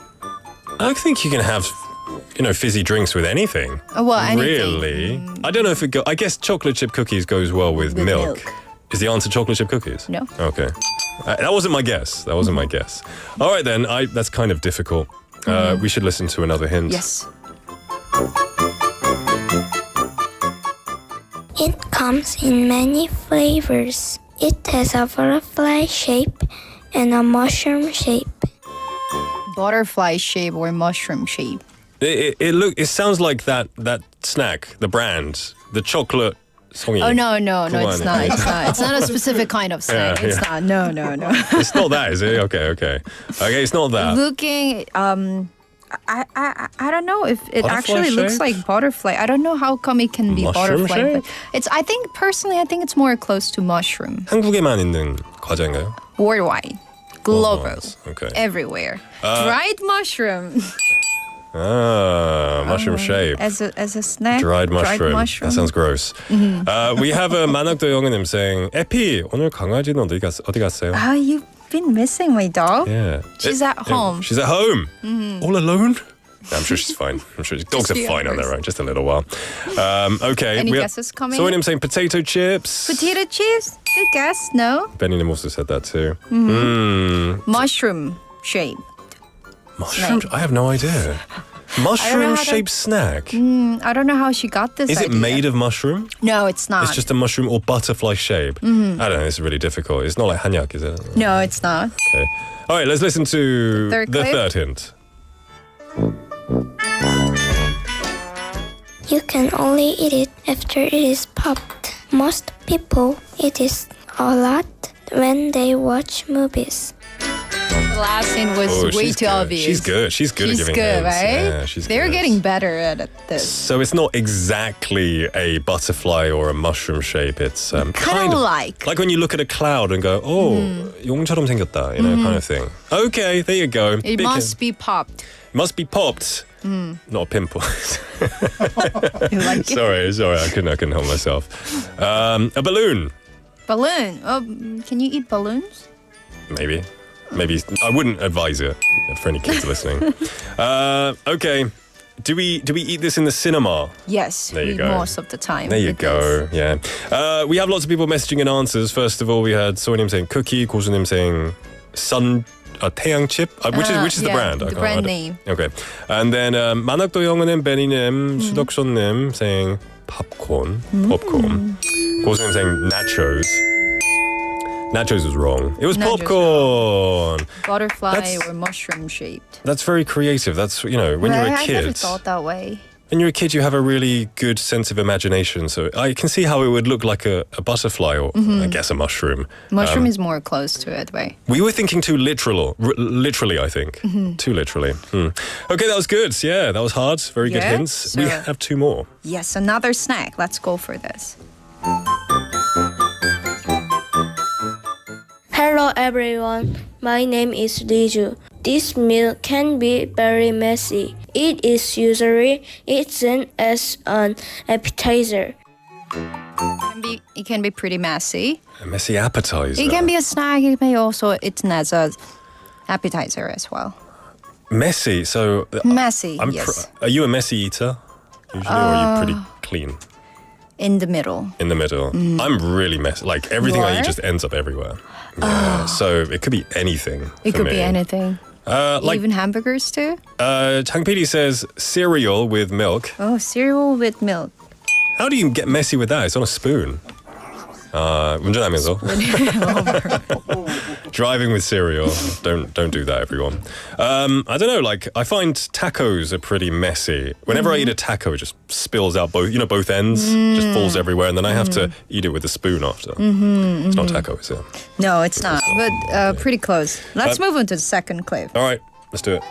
I think you can have, fizzy drinks with anything.
Well, anything.
Really? I don't know if I guess chocolate chip cookies goes well with milk. Is the answer chocolate chip cookies?
No.
Okay. That wasn't my guess. All right then, that's kind of difficult. We should listen to another hint.
Yes.
It comes in many flavors. It has a butterfly shape and a mushroom shape.
Butterfly shape or mushroom shape.
It sounds like that snack, the brand, the chocolate. 송이.
Oh no, it's not.
아니에요?
It's not a specific kind of snack.
Yeah,
It's
yeah.
not. No.
It's not that, is it? Okay, it's not that.
Looking, I don't know if it
Butterfly
actually looks
shape?
like butterfly. I don't know how come it can be
Mushroom
butterfly.
shape?
But it's. I think personally, it's more close to mushroom.
한국에만 있는 과자인가요?
Worldwide, global,
Worldwide, okay.
everywhere. Dried mushroom
Mushroom shape.
as a snack.
Dried mushroom. That sounds gross. We have a 만학도 영어님 saying, Effie, 오늘 강아지는 어디 갔어요?
Ah, you've been missing my dog.
Yeah.
She's at home.
She's at home. All alone? I'm sure she's fine. I'm sure dogs are
few
fine on
hours.
their own. Just a little while. Okay.
Any
we
guesses coming?
So him saying potato chips.
Potato chips. Good guess. No.
Benny also said that too.
Mushroom shape.
Mushroom? I have no idea. Mushroom-shaped snack.
I don't know how she got this.
Is it
idea.
made of mushroom?
No, it's not.
It's just a mushroom or butterfly shape. I don't know. This is really difficult. It's not like hanyak, is it?
No, it's not.
Okay. All right. Let's listen to
Third
the
clip.
third hint.
You can only eat it after it is popped. Most people eat it a lot when they watch movies.
The last hint was way
she's
too
good.
obvious.
She's good. She's good at
She's
giving
good,
hints.
right?
Yeah, she's
They're
good.
getting better at this.
So it's not exactly a butterfly or a mushroom shape. It's kind
of like.
Like when you look at a cloud and go, oh, 용처럼 생겼다, kind of thing. Okay, there you go.
It must be popped.
Must be popped. Not a pimple.
You like it?
sorry, I couldn't help myself. A balloon,
Balloon. Oh, can you eat balloons?
maybe. I wouldn't advise it for any kids listening. Okay. Do we eat this in the cinema?
Yes,
There you go.
most of the time.
There you
it
go.
is.
Yeah. We have lots of people messaging in answers. First of all, we had 소희님 saying cookie, 고수님 saying 태양 chip, which is the
yeah,
brand.
the brand name.
Okay. And then 만학도 영어님, 베니님, 수덕션님 saying popcorn. 고수님 saying nachos. Nachos was wrong. It was
Nachos.
popcorn.
Butterfly
That's-
or mushroom shaped.
That's very creative. That's, when you're a
I never
kid.
thought that way.
When you're a kid, you have a really good sense of imagination. So I can see how it would look like a butterfly or, I guess, a mushroom.
Mushroom is more close to it, right?
We were thinking too literally, I think. Too literally. Okay, that was good. Yeah, that was hard. Very good
Yeah,
hints. We
so-
have 2 more.
Yes, another snack. Let's go for this.
Hello everyone, my name is Liju. This meal can be very messy. It is usually eaten as an appetizer.
It can be pretty messy.
A messy appetizer.
It can be a snack. It may also eaten as a appetizer as well.
Messy. So
Messy, yes.
Are you a messy eater usually, or are you pretty clean?
In the middle.
In the middle. I'm really messy. Like everything
You
I
are?
eat just ends up everywhere. Yeah. So it could be anything.
It
for
could
me.
be anything.
Like
Even hamburgers too?
Chang PD says cereal with milk.
Oh, cereal with milk.
How do you get messy with that? It's on a spoon. 운전하면서. Driving with cereal. Don't do that, everyone. I don't know, like, I find tacos are pretty messy. Whenever I eat a taco, it just spills out both ends, just falls everywhere, and then I have to eat it with a spoon after. It's not taco, is it?
No, it's not. But pretty close. Let's move on to the second clip.
All right, let's do it.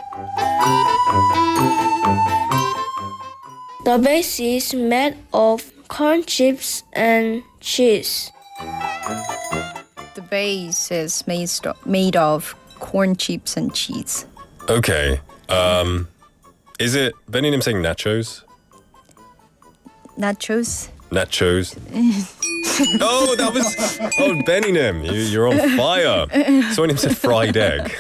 The base is made of corn chips and cheese.
The base is made of corn chips and cheese.
Okay. Is it Benny님 saying nachos?
Nachos.
Nachos. Oh, that was... Oh, Bennynim, you're on fire. Someone said fried egg.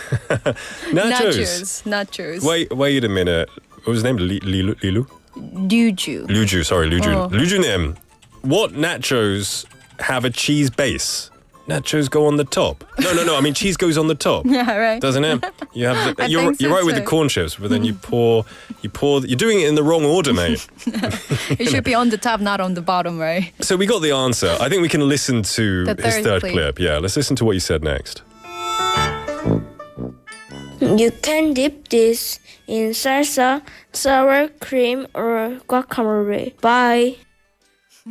Nachos.
Nachos.
Wait a minute. What was his name? Lilu?
Luju.
Sorry, Luju.
Oh.
Lujunim, what nachos have a cheese base? Nachos go on the top. No. I mean, cheese goes on the top.
Yeah, right.
Doesn't it? You have.
I
You're
think so
right with the
too.
corn chips, but then you pour. You're doing it in the wrong order, mate.
It should be on the top, not on the bottom, right?
So we got the answer. I think we can listen to
The
his third
third
clip. Yeah, let's listen to what you said next.
You can dip this in salsa, sour cream, or guacamole. Bye.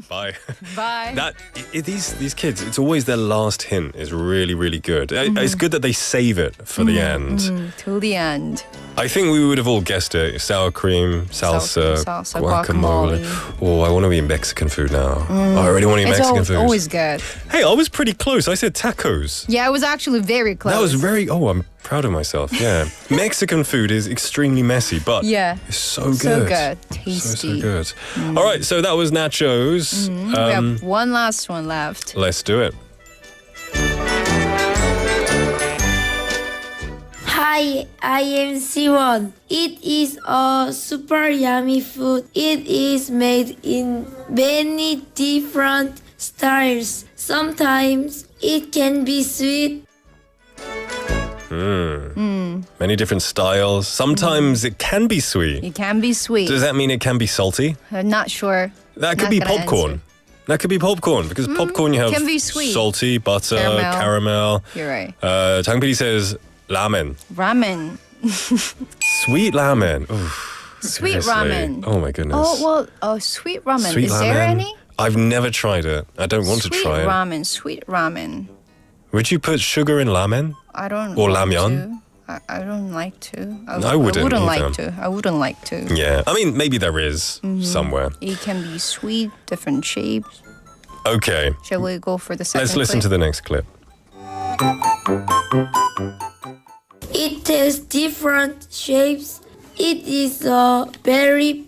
Bye.
Bye.
These kids, it's always their last hint is really, really good. It's good that they save it for the end.
Till the end.
I think we would have all guessed it. Sour cream, salsa, guacamole. Oh, I want to eat Mexican food now. Oh, I really want to eat Mexican food.
It's always good.
Hey, I was pretty close. I said tacos.
Yeah, it was actually very close.
That was very... Oh, I'm proud of myself. Yeah. Mexican food is extremely messy, but
Yeah.
it's so good.
So good.
So
Tasty.
good. All right, so that was nachos.
We have one last one left.
Let's do it.
Hi, I am Siwon. It is a super yummy food. It is made in many different styles. Sometimes it can be sweet.
Many different styles. Sometimes it can be sweet.
It can be sweet.
Does that mean it can be salty?
I'm not sure.
That could
Not
be
gonna
popcorn.
answer.
That could be popcorn because popcorn you have
can be sweet.
salty, butter, caramel.
You're right.
장PD says ramen.
Ramen.
Sweet ramen. Oof,
Sweet
seriously.
ramen.
Oh my goodness.
Sweet ramen.
Sweet
Is
ramen.
there any?
I've never tried it. I don't want to try it.
Sweet ramen.
Would you put sugar in ramen?
I don't.
Or
like
ramyeon?
to. I don't like to.
I wouldn't either.
like to. I wouldn't like to.
Yeah. I mean, maybe there is somewhere.
It can be sweet, different shapes.
Okay.
Shall we go for the second?
Let's listen to the next clip.
It has different shapes. It is a very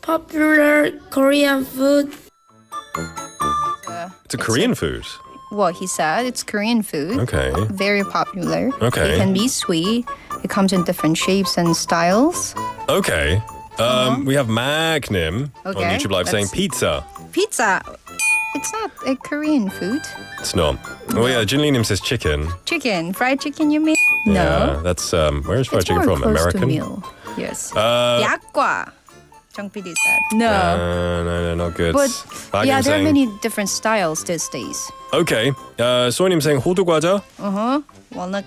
popular Korean food.
It's a Korean food.
What he said, it's Korean food.
Okay.
Very popular.
Okay.
It can be sweet. It comes in different shapes and styles.
Okay. We have Magnim on
Okay,
YouTube Live saying
let's-
pizza.
Pizza. It's not a Korean food.
It's not. Oh yeah, Jinlinim says chicken.
Chicken. Fried chicken, you mean? No.
Yeah, that's where is fried
It's
chicken
more
from?
close
American?
to meal. Yes.
Uh,
약과. 정PD said. No.
no, not good.
But
Magnim
yeah, there are
saying,
many different styles these days.
Okay. Soinim saying 호두 과자.
Walnut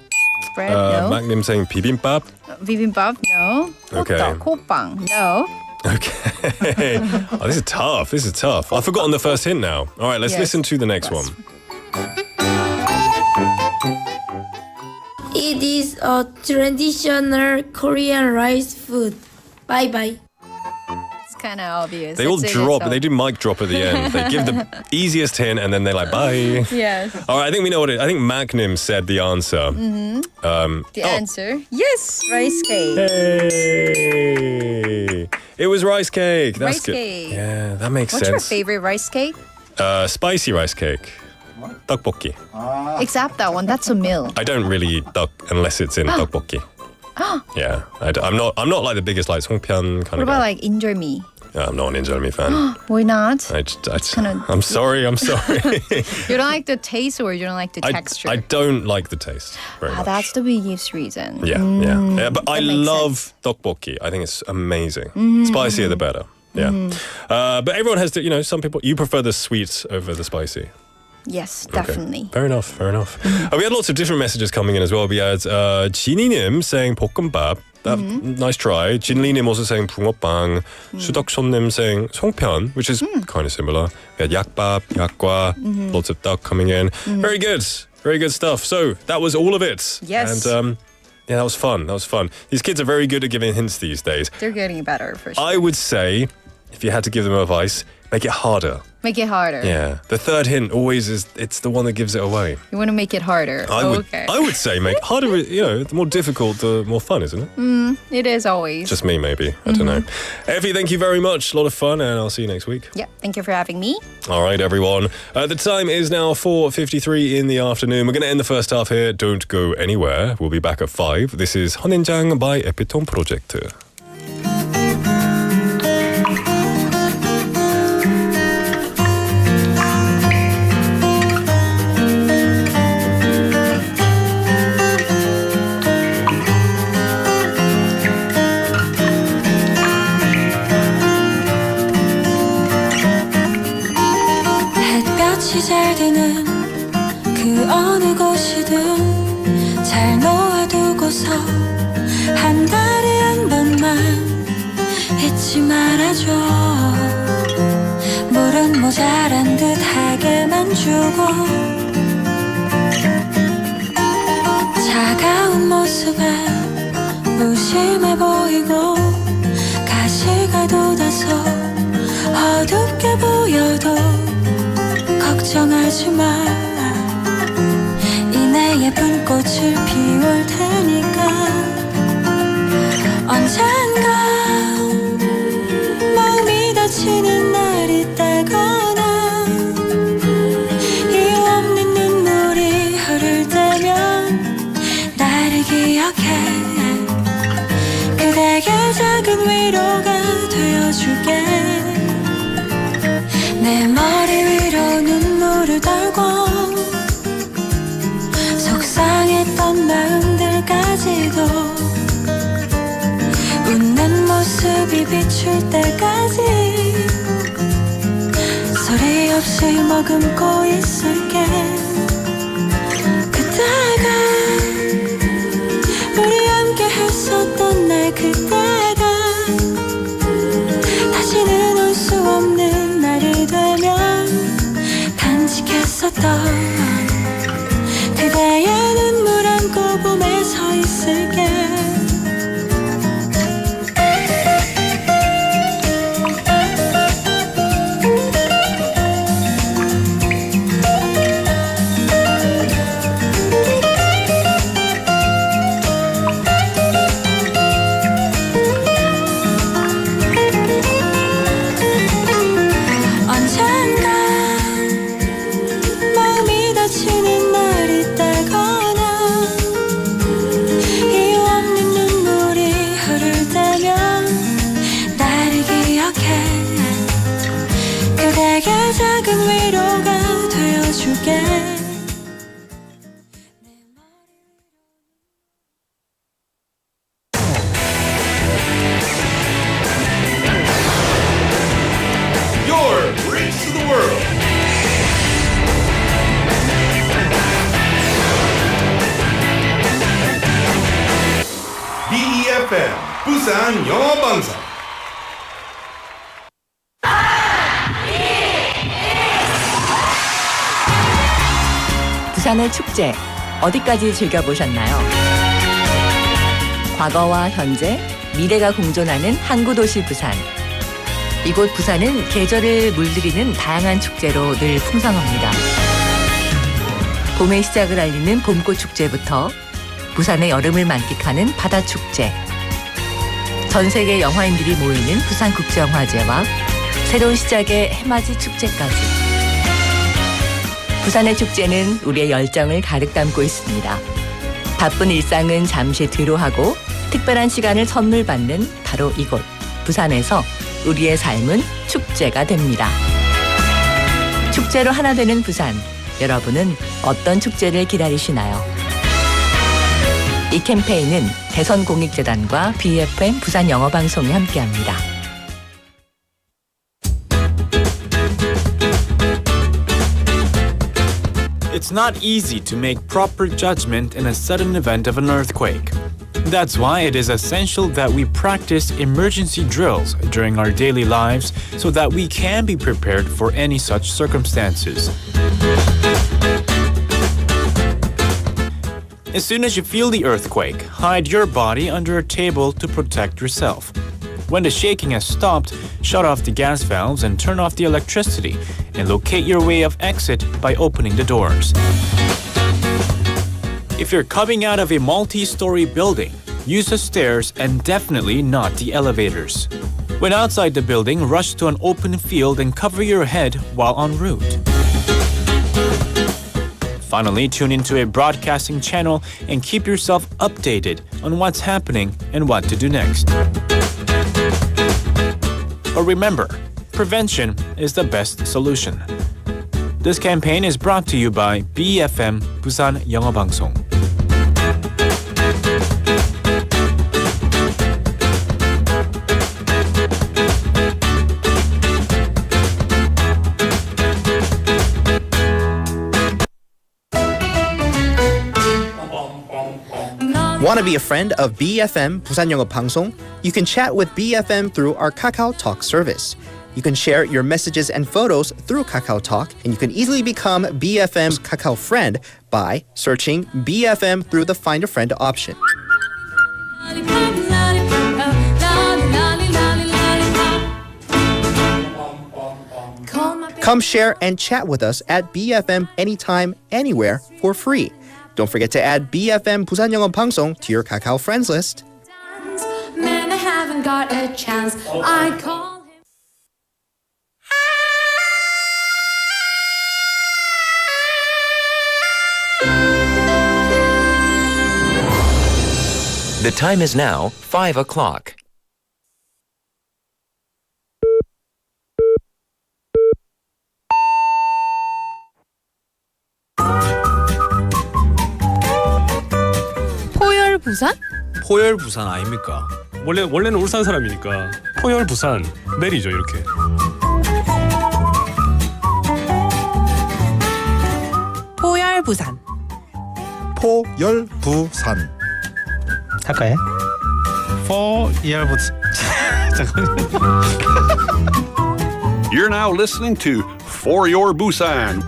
bread, no.
Magnim saying bibimbap.
Bibimbap, no.
Okay.
호떡, 호빵, no.
Okay. Oh, this is tough. I've forgotten the first hint now. All right, let's
Yes.
listen to the next one.
It is a traditional Korean rice food. Bye bye.
It's kind of obvious.
They all
It's
drop.
so-
They do mic drop at the end. They give the easiest hint and then they're like, bye.
Yes.
All right, I think we know what it. I think Magnim said the answer.
The answer. Yes, rice cake.
Hey, it was rice cake. That's
Rice
good.
cake.
Yeah, that makes
What's your
sense.
favorite rice cake?
Spicy rice cake. Tteokbokki.
Except that one. That's a meal.
I don't really eat duck unless it's in tteokbokki. Yeah, I'm not like the biggest like songpyeon kind
What
of
about
guy.
like indomie?
I'm not an Indomie fan.
Why not?
I'm sorry.
You don't like the taste or you don't like the texture?
I don't like the taste very much.
That's the biggest reason.
Yeah. But I
that makes
love tteokbokki. I think it's amazing. Spicier the better. Yeah. But everyone has to, some people, you prefer the sweet over the spicy.
Yes,
Okay.
definitely.
Fair enough. We had lots of different messages coming in as well. We had 진이님 saying 볶음밥. Nice try. 진리님 also saying 붕어빵. 수덕손님 saying 송편, which is kind of similar. We had 약밥, 약과, lots of duck coming in. Very good stuff. So that was all of it.
Yes.
And yeah, that was fun. These kids are very good at giving hints these days.
They're getting better for sure.
I would say, if you had to give them advice, make it harder.
Make it harder.
Yeah. The third hint always it's the one that gives it away.
You want to make it harder. Okay.
I would say make harder, the more difficult, the more fun, isn't it?
It is always.
Just me, maybe. I don't know. Effie, thank you very much. A lot of fun, and I'll see you next week.
Yeah, thank you for having me.
All right, everyone. The time is now 4:53 in the afternoon. We're going to end the first half here. Don't go anywhere. We'll be back at 5. This is 헌인장 by Epitome Project.
잘 드는 그 어느 곳이든 잘 놓아두고서 한 달에 한 번만 잊지 말아줘. 물은 모자란 듯하게만 주고 차가운 모습에 무심해 보이고 가시가 돋아서 어둡게 보여도 걱정하지 마. 이내 예쁜 꽃을 피울 테니까 언젠가 마음이 다치는 날이 따거나 이유 없는 눈물이 흐를 때면 나를 기억해. 그대에게 작은 위로가 되어줄게. 내 머리 위로 눈물을 떨고 속상했던 마음들까지도 웃는 모습이 비출 때까지 소리 없이 머금고 있을게. 그때가 우리 함께 했었던 날 그때가 다시는 올 수 없는 날이 되면 간직했었던 그대의 눈물 안고 봄에 서 있을게. 작은 위로가 되어줄게.
Your Race to the World. BEFM 부산 영어방송.
부산의 축제 어디까지 즐겨보셨나요? 과거와 현재, 미래가 공존하는 항구도시 부산. 이곳 부산은 계절을 물들이는 다양한 축제로 늘 풍성합니다. 봄의 시작을 알리는 봄꽃 축제부터 부산의 여름을 만끽하는 바다축제, 전 세계 영화인들이 모이는 부산국제영화제와 새로운 시작의 해맞이 축제까지. 부산의 축제는 우리의 열정을 가득 담고 있습니다. 바쁜 일상은 잠시 뒤로하고 특별한 시간을 선물 받는 바로 이곳 부산에서 우리의 삶은 축제가 됩니다. 축제로 하나 되는 부산, 여러분은 어떤 축제를 기다리시나요? 이 캠페인은 대선공익재단과 BFM 부산영어방송이 함께합니다.
it's not easy to make proper judgment in a sudden event of an earthquake. That's why it is essential that we practice emergency drills during our daily lives so that we can be prepared for any such circumstances. As soon as you feel the earthquake, hide your body under a table to protect yourself. When the shaking has stopped, shut off the gas valves and turn off the electricity, and locate your way of exit by opening the doors. If you're coming out of a multi-story building, use the stairs and definitely not the elevators. When outside the building, rush to an open field and cover your head while en route. Finally, tune into a broadcasting channel and keep yourself updated on what's happening and what to do next. But remember, prevention is the best solution. This campaign is brought to you by BFM 부산영어방송.
Want to be a friend of BFM 부산영어방송? You can chat with BFM through our Kakao Talk service. You can share your messages and photos through Kakao Talk, and you can easily become BFM's Kakao friend by searching BFM through the Find a Friend option. Come share and chat with us at BFM anytime, anywhere for free. Don't forget to add BFM 부산영어방송 to your Kakao friends list.
Man, I haven't got a chance. I call him.
The time is now 5 o'clock.
포열 부산?
포열 부산 아닙니까?
원래는 울산 사람이니까 포열 부산 내리죠 이렇게.
포열 부산.
포열 부산.
할까요? 포열 부산. 잠깐만요.
You're now listening to For Your Busan.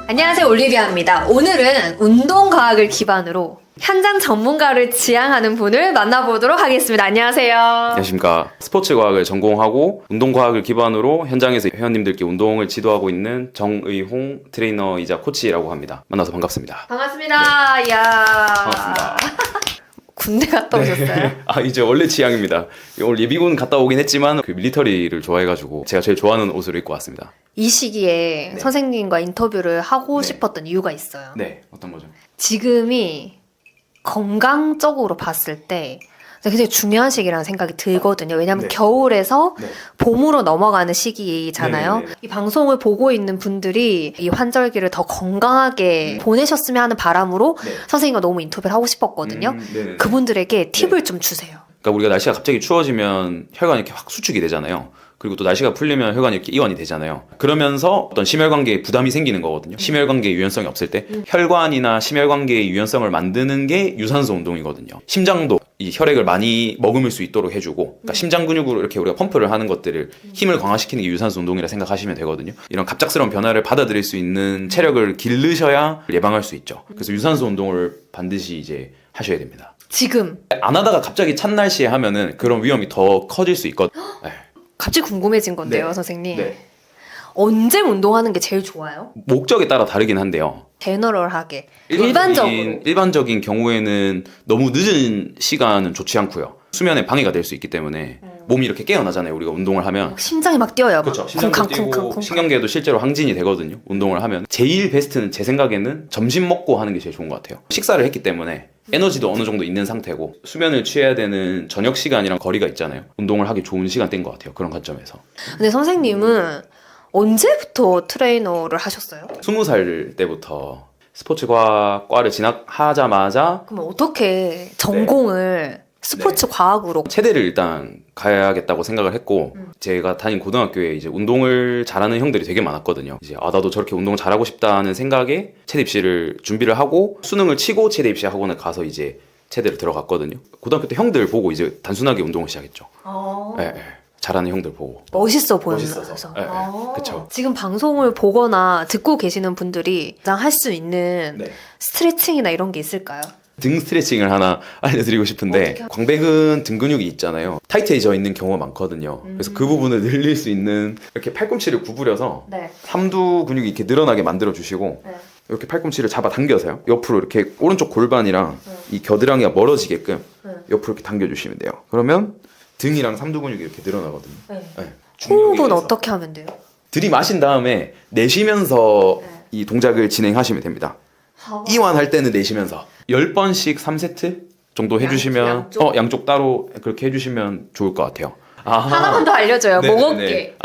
안녕하세요, 올리비아입니다. 오늘은 운동과학을 기반으로 현장 전문가를 지향하는 분을 만나보도록 하겠습니다. 안녕하세요.
안녕하십니까. 스포츠과학을 전공하고 운동과학을 기반으로 현장에서 회원님들께 운동을 지도하고 있는 정의홍 트레이너이자 코치라고 합니다. 만나서 반갑습니다.
반갑습니다.
네.
이야.
반갑습니다.
군대 갔다 오셨어요?
아, 이제 원래 취향입니다. 오늘 예비군 갔다 오긴 했지만 그 밀리터리를 좋아해가지고 제가 제일 좋아하는 옷을 입고 왔습니다.
이 시기에 선생님과 인터뷰를 하고 싶었던 이유가 있어요.
네, 어떤 거죠?
지금이 건강적으로 봤을 때 굉장히 중요한 시기라는 생각이 들거든요. 왜냐하면 겨울에서 봄으로 넘어가는 시기잖아요. 이 방송을 보고 있는 분들이 이 환절기를 더 건강하게 보내셨으면 하는 바람으로 선생님과 너무 인터뷰를 하고 싶었거든요. 그분들에게 팁을 좀 주세요.
그러니까 우리가 날씨가 갑자기 추워지면 혈관이 이렇게 확 수축이 되잖아요. 그리고 또 날씨가 풀리면 혈관이 이렇게 이완이 되잖아요. 그러면서 어떤 심혈관계에 부담이 생기는 거거든요. 심혈관계에 유연성이 없을 때 혈관이나 심혈관계의 유연성을 만드는 게 유산소 운동이거든요. 심장도 이 혈액을 많이 머금을 수 있도록 해주고, 그러니까 심장 근육으로 이렇게 우리가 펌프를 하는 것들을 힘을 강화시키는 게 유산소 운동이라 생각하시면 되거든요. 이런 갑작스러운 변화를 받아들일 수 있는 체력을 기르셔야 예방할 수 있죠. 그래서 유산소 운동을 반드시 이제 하셔야 됩니다.
지금
안 하다가 갑자기 찬 날씨에 하면은 그런 위험이 더 커질 수 있거든요. 네.
갑자기 궁금해진 건데요, 선생님. 언제 운동하는 게 제일 좋아요?
목적에 따라 다르긴 한데요.
제너럴하게
일반적인 경우에는 너무 늦은 시간은 좋지 않고요. 수면에 방해가 될 수 있기 때문에 몸이 이렇게 깨어나잖아요. 우리가 운동을 하면
심장이 막 뛰어요.
그렇죠. 심장도 뛰고 신경계도 실제로 항진이 되거든요. 운동을 하면 제일 베스트는 제 생각에는 점심 먹고 하는 게 제일 좋은 것 같아요. 식사를 했기 때문에 에너지도 어느 정도 있는 상태고 수면을 취해야 되는 저녁 시간이랑 거리가 있잖아요. 운동을 하기 좋은 시간대인 것 같아요. 그런 관점에서.
근데 선생님은 언제부터 트레이너를 하셨어요?
20살 때부터 스포츠과학과를 진학하자마자
그럼 어떻게 전공을 스포츠 과학으로
체대를 일단 가야겠다고 생각을 했고 제가 다닌 고등학교에 이제 운동을 잘하는 형들이 되게 많았거든요. 이제 나도 저렇게 운동 잘하고 싶다는 생각에 체대 입시를 준비를 하고 수능을 치고 체대 입시 학원에 가서 이제 체대를 들어갔거든요. 고등학교 때 형들 보고 이제 단순하게 운동을 시작했죠. 네, 잘하는 형들 보고
멋있어 보였어요.
네, 그렇죠.
지금 방송을 보거나 듣고 계시는 분들이 가장 할 수 있는 스트레칭이나 이런 게 있을까요?
등 스트레칭을 하나 알려드리고 싶은데 광배근 등 근육이 있잖아요. 타이트해져 있는 경우가 많거든요. 그래서 그 부분을 늘릴 수 있는 이렇게 팔꿈치를 구부려서 삼두 근육이 이렇게 늘어나게 만들어 주시고 이렇게 팔꿈치를 잡아 당겨서요. 옆으로 이렇게 오른쪽 골반이랑 이 겨드랑이가 멀어지게끔 옆으로 이렇게 당겨주시면 돼요. 그러면 등이랑 삼두 근육이 이렇게 늘어나거든요.
호흡은 어떻게 하면 돼요?
들이마신 다음에 내쉬면서 이 동작을 진행하시면 됩니다. 이완할 때는 내쉬면서 10번씩 3세트 정도 해주시면 양쪽 따로 그렇게 해주시면 좋을 것 같아요.
하나만 더 알려줘요. 목 어깨.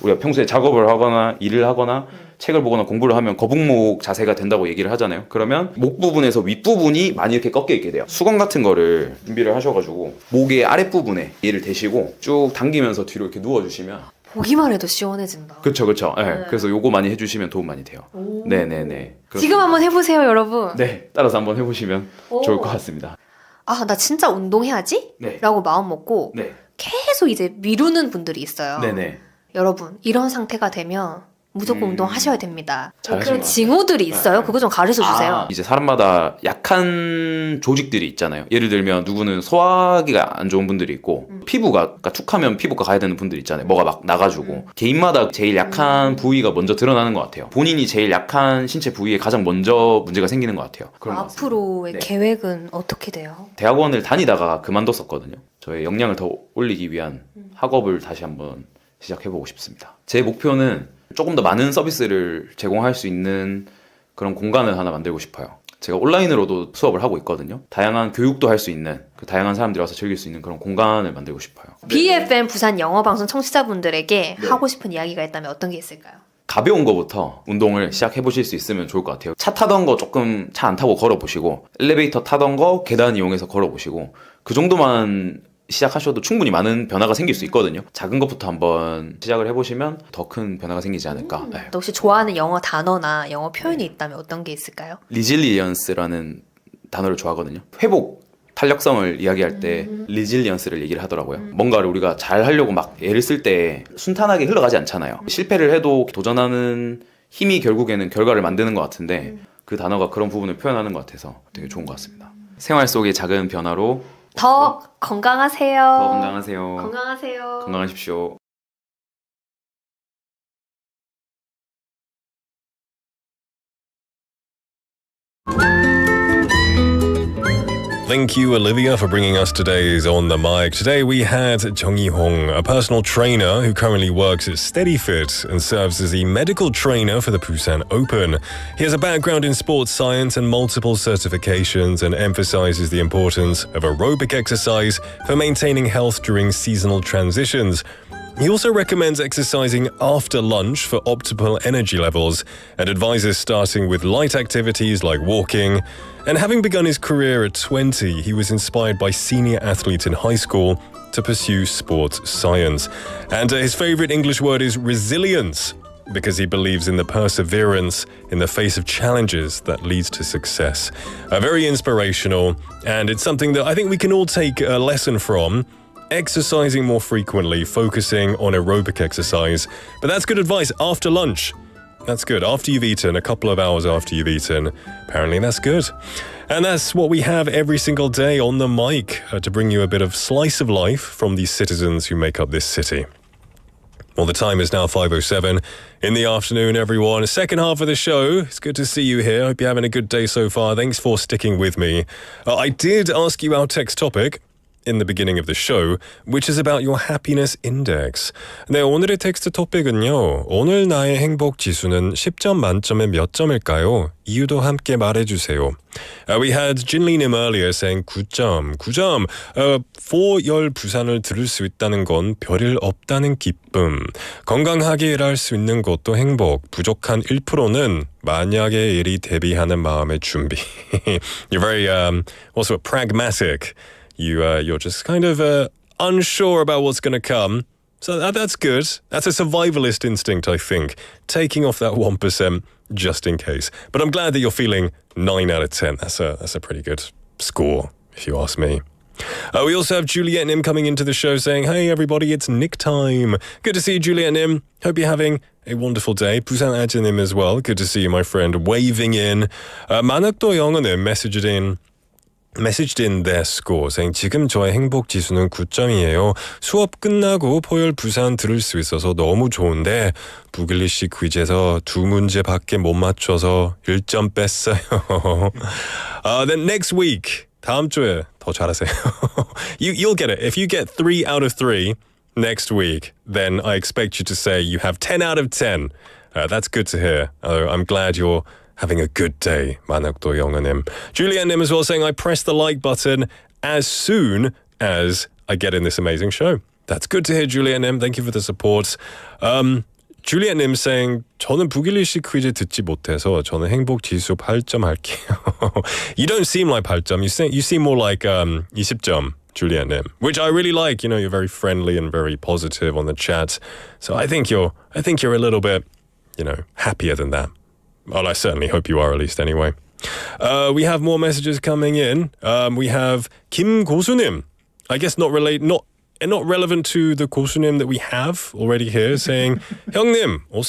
우리가 평소에 작업을 하거나 일을 하거나 책을 보거나 공부를 하면 거북목 자세가 된다고 얘기를 하잖아요. 그러면 목 부분에서 윗부분이 많이 이렇게 꺾여 있게 돼요. 수건 같은 거를 준비를 하셔가지고 목의 아랫부분에 얘를 대시고 쭉 당기면서 뒤로 이렇게 누워주시면
보기만 해도 시원해진다.
그렇죠. 네. 그래서 요거 많이 해주시면 도움 많이 돼요. 네네네.
지금 한번 해보세요, 여러분.
네, 따라서 한번 해보시면 좋을 것 같습니다.
나 진짜 운동해야지? 라고 마음 먹고 계속 이제 미루는 분들이 있어요.
네네.
여러분, 이런 상태가 되면 무조건 운동하셔야 됩니다.
그런
그런 징후들이 있어요? 그거 좀 가르쳐 주세요.
이제 사람마다 약한 조직들이 있잖아요. 예를 들면 누구는 소화기가 안 좋은 분들이 있고 피부가 그러니까 툭하면 피부과 가야 되는 분들 있잖아요. 뭐가 막 나가지고 개인마다 제일 약한 부위가 먼저 드러나는 것 같아요. 본인이 제일 약한 신체 부위에 가장 먼저 문제가 생기는 것 같아요.
앞으로의 계획은 어떻게 돼요?
대학원을 다니다가 그만뒀었거든요. 저의 역량을 더 올리기 위한 학업을 다시 한번 시작해보고 싶습니다. 제 목표는 조금 더 많은 서비스를 제공할 수 있는 그런 공간을 하나 만들고 싶어요. 제가 온라인으로도 수업을 하고 있거든요. 다양한 교육도 할 수 있는 다양한 사람들이 와서 즐길 수 있는 그런 공간을 만들고 싶어요.
BFM 부산 영어방송 청취자분들에게 하고 싶은 이야기가 있다면 어떤 게 있을까요?
가벼운 거부터 운동을 시작해보실 수 있으면 좋을 것 같아요. 차 타던 거 조금 차 안 타고 걸어보시고 엘리베이터 타던 거 계단 이용해서 걸어보시고 그 정도만 시작하셔도 충분히 많은 변화가 생길 수 있거든요. 작은 것부터 한번 시작을 해보시면 더 큰 변화가 생기지 않을까.
또 혹시 좋아하는 영어 단어나 영어 표현이 있다면 어떤 게 있을까요?
리질리언스라는 단어를 좋아하거든요. 회복, 탄력성을 이야기할 때 리질리언스를 얘기를 하더라고요. 뭔가를 우리가 잘 하려고 막 애를 쓸 때 순탄하게 흘러가지 않잖아요. 실패를 해도 도전하는 힘이 결국에는 결과를 만드는 것 같은데 그 단어가 그런 부분을 표현하는 것 같아서 되게 좋은 것 같습니다. 생활 속의 작은 변화로
더 건강하세요.
더 건강하세요.
건강하세요.
건강하십시오.
Thank you, Olivia, for bringing us today's On the Mic. Today we had Jung Hee-hong, a personal trainer who currently works at Steady Fit and serves as the medical trainer for the Busan Open. He has a background in sports science and multiple certifications and emphasizes the importance of aerobic exercise for maintaining health during seasonal transitions. He also recommends exercising after lunch for optimal energy levels and advises starting with light activities like walking. And having begun his career at 20, he was inspired by senior athletes in high school to pursue sports science. And his favorite English word is resilience, because he believes in the perseverance in the face of challenges that leads to success. Very inspirational, and it's something that I think we can all take a lesson from. Exercising more frequently, focusing on aerobic exercise. But that's good advice after lunch. That's good. After you've eaten, a couple of hours after you've eaten. Apparently that's good. And that's what we have every single day on the mic to bring you a bit of slice of life from the citizens who make up this city. Well, the time is now 5:07 in the afternoon, everyone. Second half of the show. It's good to see you here. Hope you're having a good day so far. Thanks for sticking with me. I did ask you our text topic. in the beginning of the show, which is about your happiness index. 네, 오늘의 텍스트 토픽은요. 오늘 나의 행복 지수는 10점 만점에 몇 점일까요? 이유도 함께 말해주세요. We had 진리님 earlier saying 9점. 9점. Forough 부산을 들을 수 있다는 건 별일 없다는 기쁨. 건강하게 일할 수 있는 것도 행복. 부족한 1%는 만약의 일이 대비하는 마음의 준비. You're very also pragmatic. You're just kind of unsure about what's going to come. So that's good. That's a survivalist instinct, I think. Taking off that 1% just in case. But I'm glad that you're feeling 9 out of 10. That's a pretty good score, if you ask me. We also have Juliet Nim coming into the show saying, hey everybody, it's Nick time. Good to see you, Juliet Nim. Hope you're having a wonderful day. Busan Nim as well. Good to see you, my friend, waving in. 만학도 영어는 messaged in their score saying 지금 저의 행복 지수는 9점이에요. 수업 끝나고 포열 부산 들을 수 있어서 너무 좋은데 부글리시 퀴즈에서 2문제밖에 못 맞춰서 1점 뺐어요. Then next week 다음 주에 더 잘하세요. You'll get it. If you get 3 out of 3 next week, then I expect you to say you have 10 out of 10. That's good to hear. I'm glad you're having a good day, 만학도 영어님. Juliet Nim as well saying, I press the like button as soon as I get in this amazing show. That's good to hear, Juliet Nim. Thank you for the support. Juliet Nim saying, 저는 부글리시 퀴즈 듣지 못해서 저는 행복 지수 8점 할게요. You don't seem like 8점. You seem more like 20점. Juliet Nim, which I really like. You know, you're very friendly and very positive on the chat. So I think you're a little bit, happier than that. Well, I certainly hope you are, at least anyway. We have more messages coming in. We have Kim 고수님. I guess not relevant to the 고수님 that we have already here, saying, 형님, 옷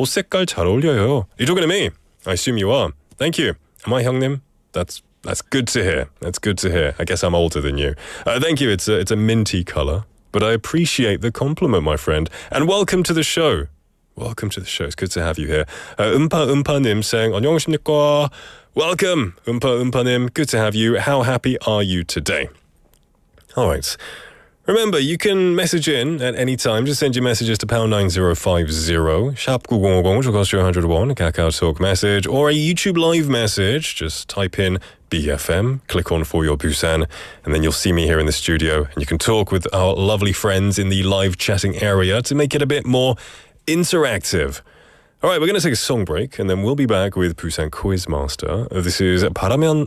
색깔 잘 어울려요. You're talking to me? I assume you are. Thank you. Am I 형님? That's good to hear. That's good to hear. I guess I'm older than you. Thank you. It's a minty color, but I appreciate the compliment, my friend. And welcome to the show. Welcome to the show. It's good to have you here. 음파님 saying, 안녕하십니까? Welcome, 음파님. Good to have you. How happy are you today? All right. Remember, you can message in at any time. Just send your messages to #9050, 샵 9050, which will cost you 101, a Kakao Talk message, or a YouTube live message. Just type in BFM, click on For Your Busan, and then you'll see me here in the studio. And you can talk with our lovely friends in the live chatting area to make it a bit more interactive. All right, we're going to take a song break, and then we'll be back with 부산퀴즈마스터. This is 바라만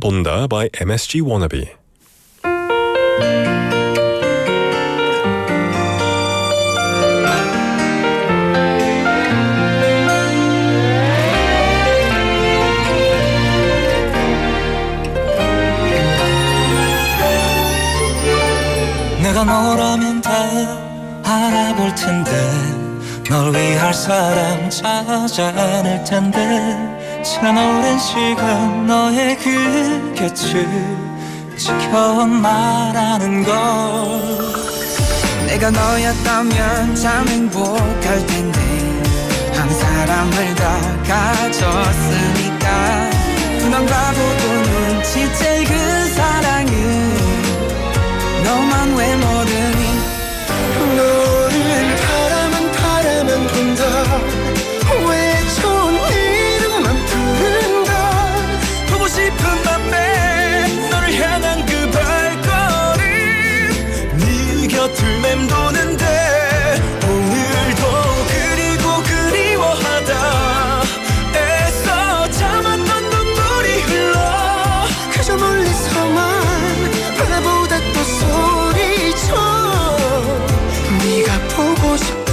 본다 by MSG Wannabe.
내가 너라면 다 알아볼 텐데 널 위할 사람 찾아낼 텐데 지난 오랜 시간 너의 그 곁을 지켜온 나라는 걸
내가 너였다면 참 행복할 텐데 한 사람을 다 가졌으니까 넌 바보도 눈치챌 그 사랑은 너만 왜 모르니 너를 바라만 본다 왜 좋은 이름만 부른다 보고 싶은 맘에 너를 향한 그 발걸음 네 곁을 맴도는데 오늘도 그리고 그리워하다 애써 참았던 눈물이 흘러 그저 멀리서만 바라보다 또 소리쳐 네가 보고 싶다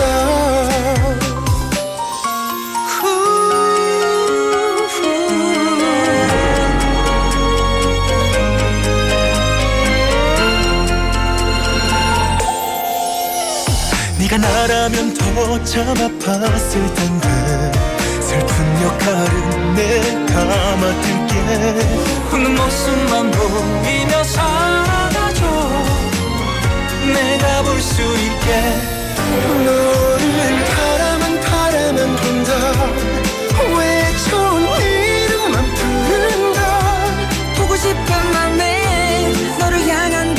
네가 나라면 더 참 아팠을 텐데 슬픈 역할은 내가 맡을게 웃는 모습만 보이며 살아가줘 내가 볼 수 있게 너를 바라만 본다 왜 좋은 이름만 부른다 보고 싶은 맘에 너를 향한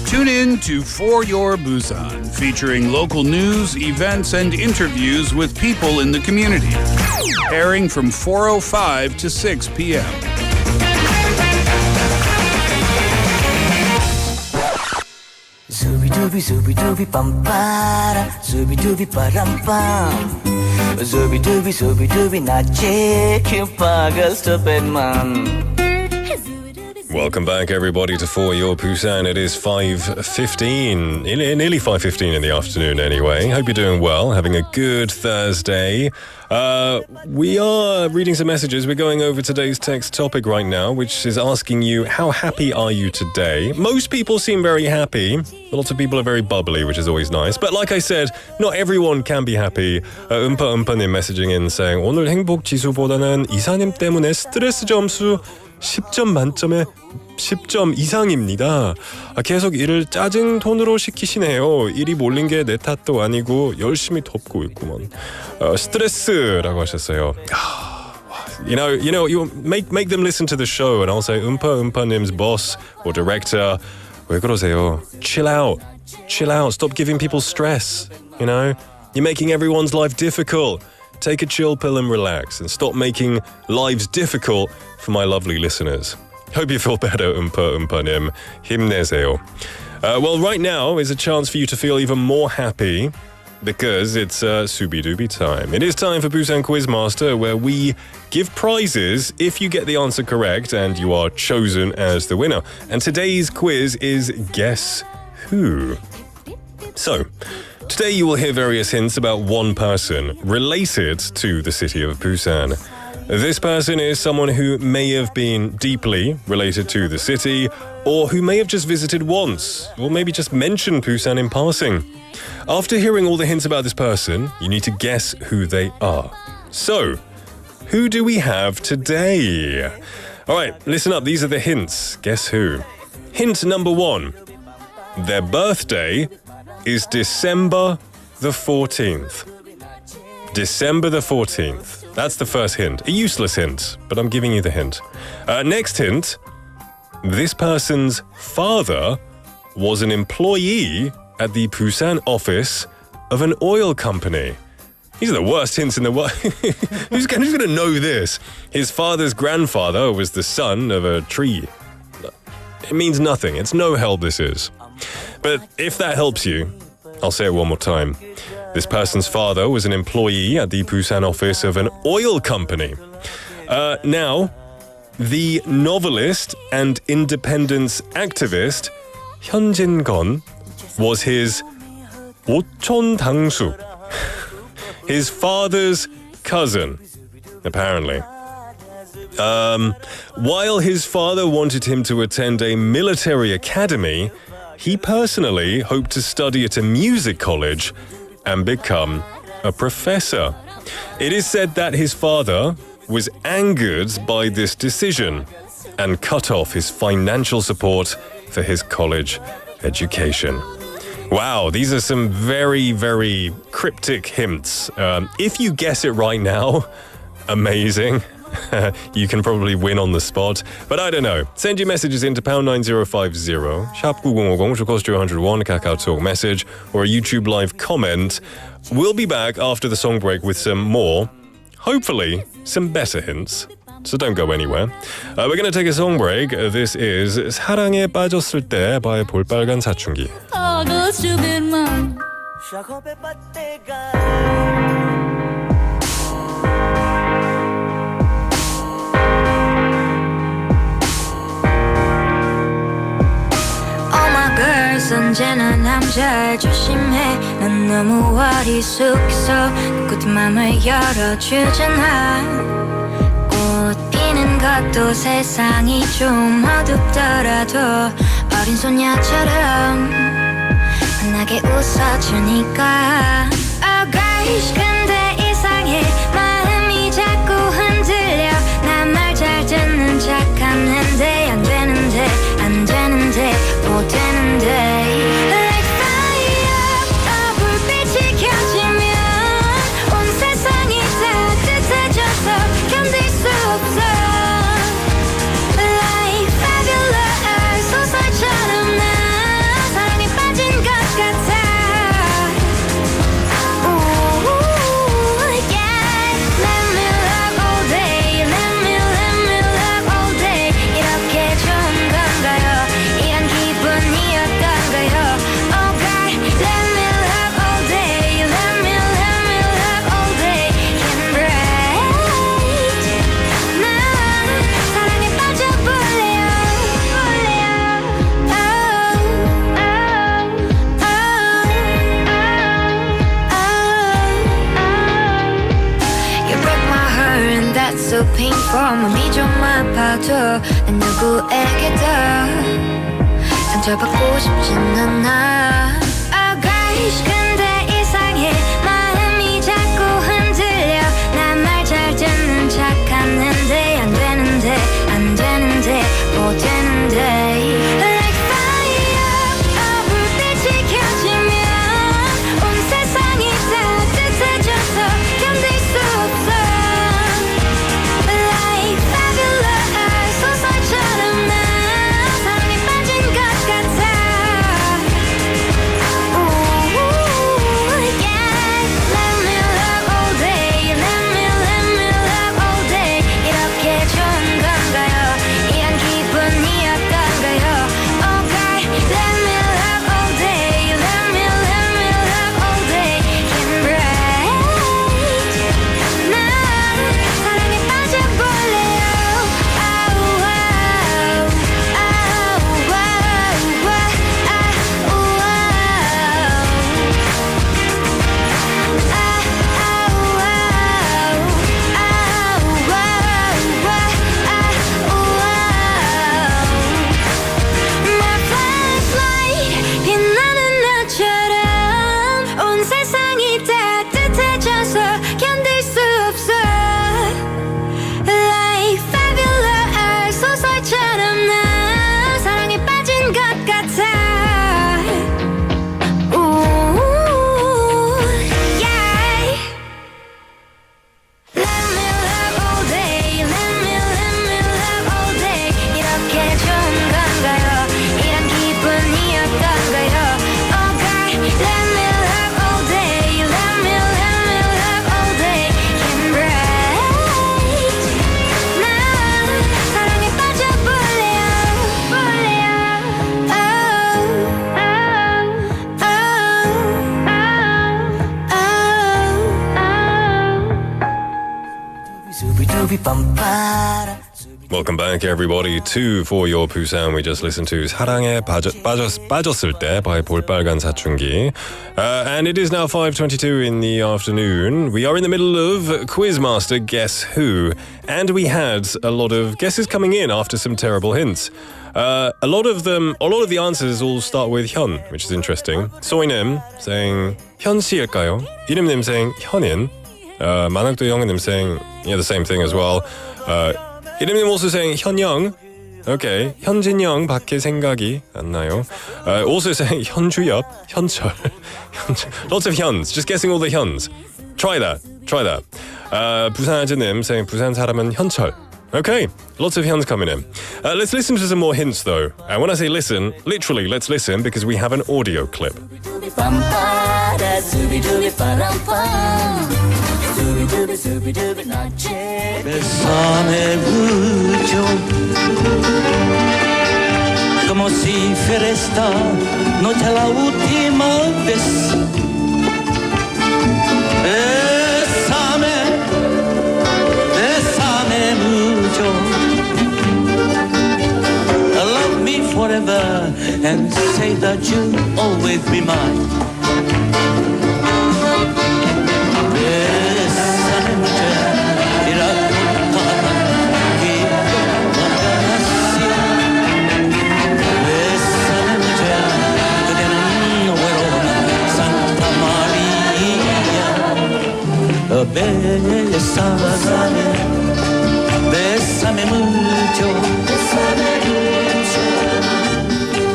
Tune in to For Your Busan, featuring local news, events, and interviews with people in the community. Airing from 4:05 to 6 p.m.
Zooby-dooby, zooby-dooby, bum-ba-da, zooby-dooby, ba-dum-bum. Zooby-dooby, zooby-dooby, 낮에 큐파가 stupid man.
Welcome back, everybody, to For Your Busan. It is 5:15, nearly 5:15 in the afternoon anyway. Hope you're doing well, having a good Thursday. We are reading some messages. We're going over today's text topic right now, which is asking you, how happy are you today? Most people seem very happy. Lots of people are very bubbly, which is always nice. But like I said, not everyone can be happy. 음파님 messaging in saying, 오늘 행복 지수보다는 이사님 때문에 스트레스 점수 10점 만점에 10점 이상입니다. 계속 일을 짜증 톤으로 시키시네요. 일이 몰린 게 내 탓도 아니고 열심히 돕고 있구먼. 스트레스라고 하셨어요. You know, you make them listen to the show, and I'll say 음파님's boss or director, 왜 그러세요? Chill out. Stop giving people stress. You know, you're making everyone's life difficult. Take a chill pill and relax, and stop making lives difficult for my lovely listeners. Hope you feel better, 음파님. 힘내세요. Well, right now is a chance for you to feel even more happy because it's Subi-Dubi time. It is time for Busan Quizmaster, where we give prizes if you get the answer correct and you are chosen as the winner. And today's quiz is Guess Who? So, today you will hear various hints about one person related to the city of Busan. This person is someone who may have been deeply related to the city, or who may have just visited once, or maybe just mentioned Busan in passing. After hearing all the hints about this person, you need to guess who they are. So, who do we have today? All right, listen up. These are the hints. Guess who? Hint number 1. Their birthday is December the 14th. December the 14th. That's the first hint. A useless hint, but I'm giving you the hint. Next hint. This person's father was an employee at the Busan office of an oil company. These are the worst hints in the world. Who's going to know this? His father's grandfather was the son of a tree. It means nothing. It's no help, this is. But if that helps you, I'll say it one more time. This person's father was an employee at the Busan office of an oil company. Now, the novelist and independence activist Hyun Jin-gon was his 오촌 당숙, his father's cousin, apparently. While his father wanted him to attend a military academy, he personally hoped to study at a music college and become a professor. It is said that his father was angered by this decision and cut off his financial support for his college education. Wow, these are some very, very cryptic hints. If you guess it right now, amazing. You can probably win on the spot, but I don't know. Send your messages into #9050, 샵 9050, which costs 201, Kakao Talk message, or a YouTube live comment. We'll be back after the song break with some more, hopefully, some better hints. So don't go anywhere. We're going to take a song break. This is 사랑에 빠졌을 때 by 볼빨간 사춘기.
언제나 남자를 조심해 난 너무 어리숙해서 누구든 맘을 열어주잖아 꽃 피는 것도 세상이 좀 어둡더라도 어린 소녀처럼 환하게 웃어주니까 Oh gosh 근데 이상해 마음이 자꾸 흔들려 난 말 잘 듣는 척하는데 안 되는데 안 되는데 못 되는데 Like fire 불빛이 켜지면 온 세상이 따뜻해져서 견디 That's so painful 몸이 좀 아파도 난 누구에게도 상처받고 싶진 않아 Oh gosh 근데 이상해 마음이 자꾸 흔들려 난 말 잘 듣는 척하는데 안 되는데 안 되는데 못 되는데 Like fire 불빛이 켜지면 온 세상이 따뜻해져서 견딜 수 없어 Like fabulous 소설처럼 난 사랑에 빠진 것 같아 Ooh, yeah. Let me love all day Let me love all day 이렇게 좋은 건가요 이런 기분이었던가요 Oh God Let me love all day Let me love all day Can break 난 사랑에 빠져볼래요 Oh, oh, oh, oh, My flashlight 빛나는 너처럼 온 세상이 따뜻해져서 견딜 수 없어 Like fabulous 소설처럼 난 사랑에 빠진 것 같아 Ooh, yeah. Let me love all day Let me love all day 이렇게 좋은 건가요 이런 기분이었던가요 Oh God Let me love all day Let me love all day Can break 난 사랑에 빠져볼래요
Welcome back, everybody, to For Your Busan. We just listened to 사랑에 빠졌을 때 by 볼빨간 사춘기. And it is now 5:22 in the afternoon. We are in the middle of Quizmaster Guess Who. And we had a lot of guesses coming in after some terrible hints. A lot of the answers all start with 현, which is interesting. 소희님 saying 현 씨일까요? 이름님 saying 현인. 만학도 영은님 saying the same thing as well. 이름님 also saying 현영. Okay, 현진영 밖에 생각이 안 나요. Also saying 현주엽, 현철. Lots of hyuns, just guessing all the hyuns. Try that. 부산아즈님 saying 부산 사람은 현철. Okay, lots of hyuns coming in. Let's listen to some more hints though. And when I say listen, literally let's listen because we have an audio clip.
Bésame mucho, como si fuera esta noche la última vez. Bésame, bésame mucho. Love me forever and say that you'll always be mine. Bésame mucho,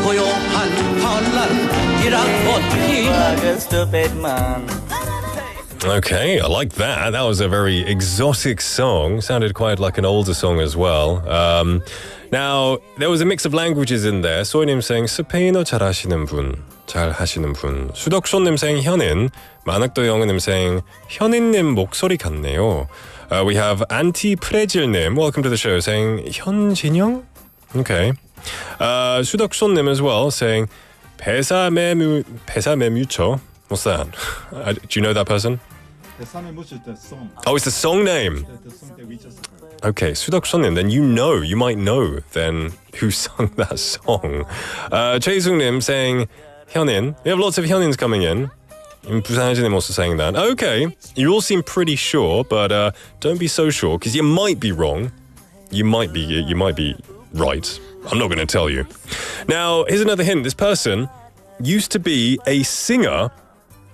고요한 환란이라고
stupid man.
Okay, I like that. That was a very exotic song. Sounded quite like an older song as well. Now, there was a mix of languages in there. 소희님 saying 스페인어 잘하시는 분. 수덕쇼님 saying 현인. 만학도 영은님 saying 현인님 목소리 같네요. We have 안티프레질님, welcome to the show, saying 현진영? Okay. 수덕쇼님 as well, saying 배사매뮤처. What's that? Do you know that person? Oh, it's the song name. Okay, 수덕쇼님, then you might know then who sung that song. 최희숙님 saying 현인. We have lots of 현ins coming in. Busan Is also saying that. Okay, you all seem pretty sure, but don't be so sure because you might be wrong. You might be right. I'm not going to tell you. Now, here's another hint. This person used to be a singer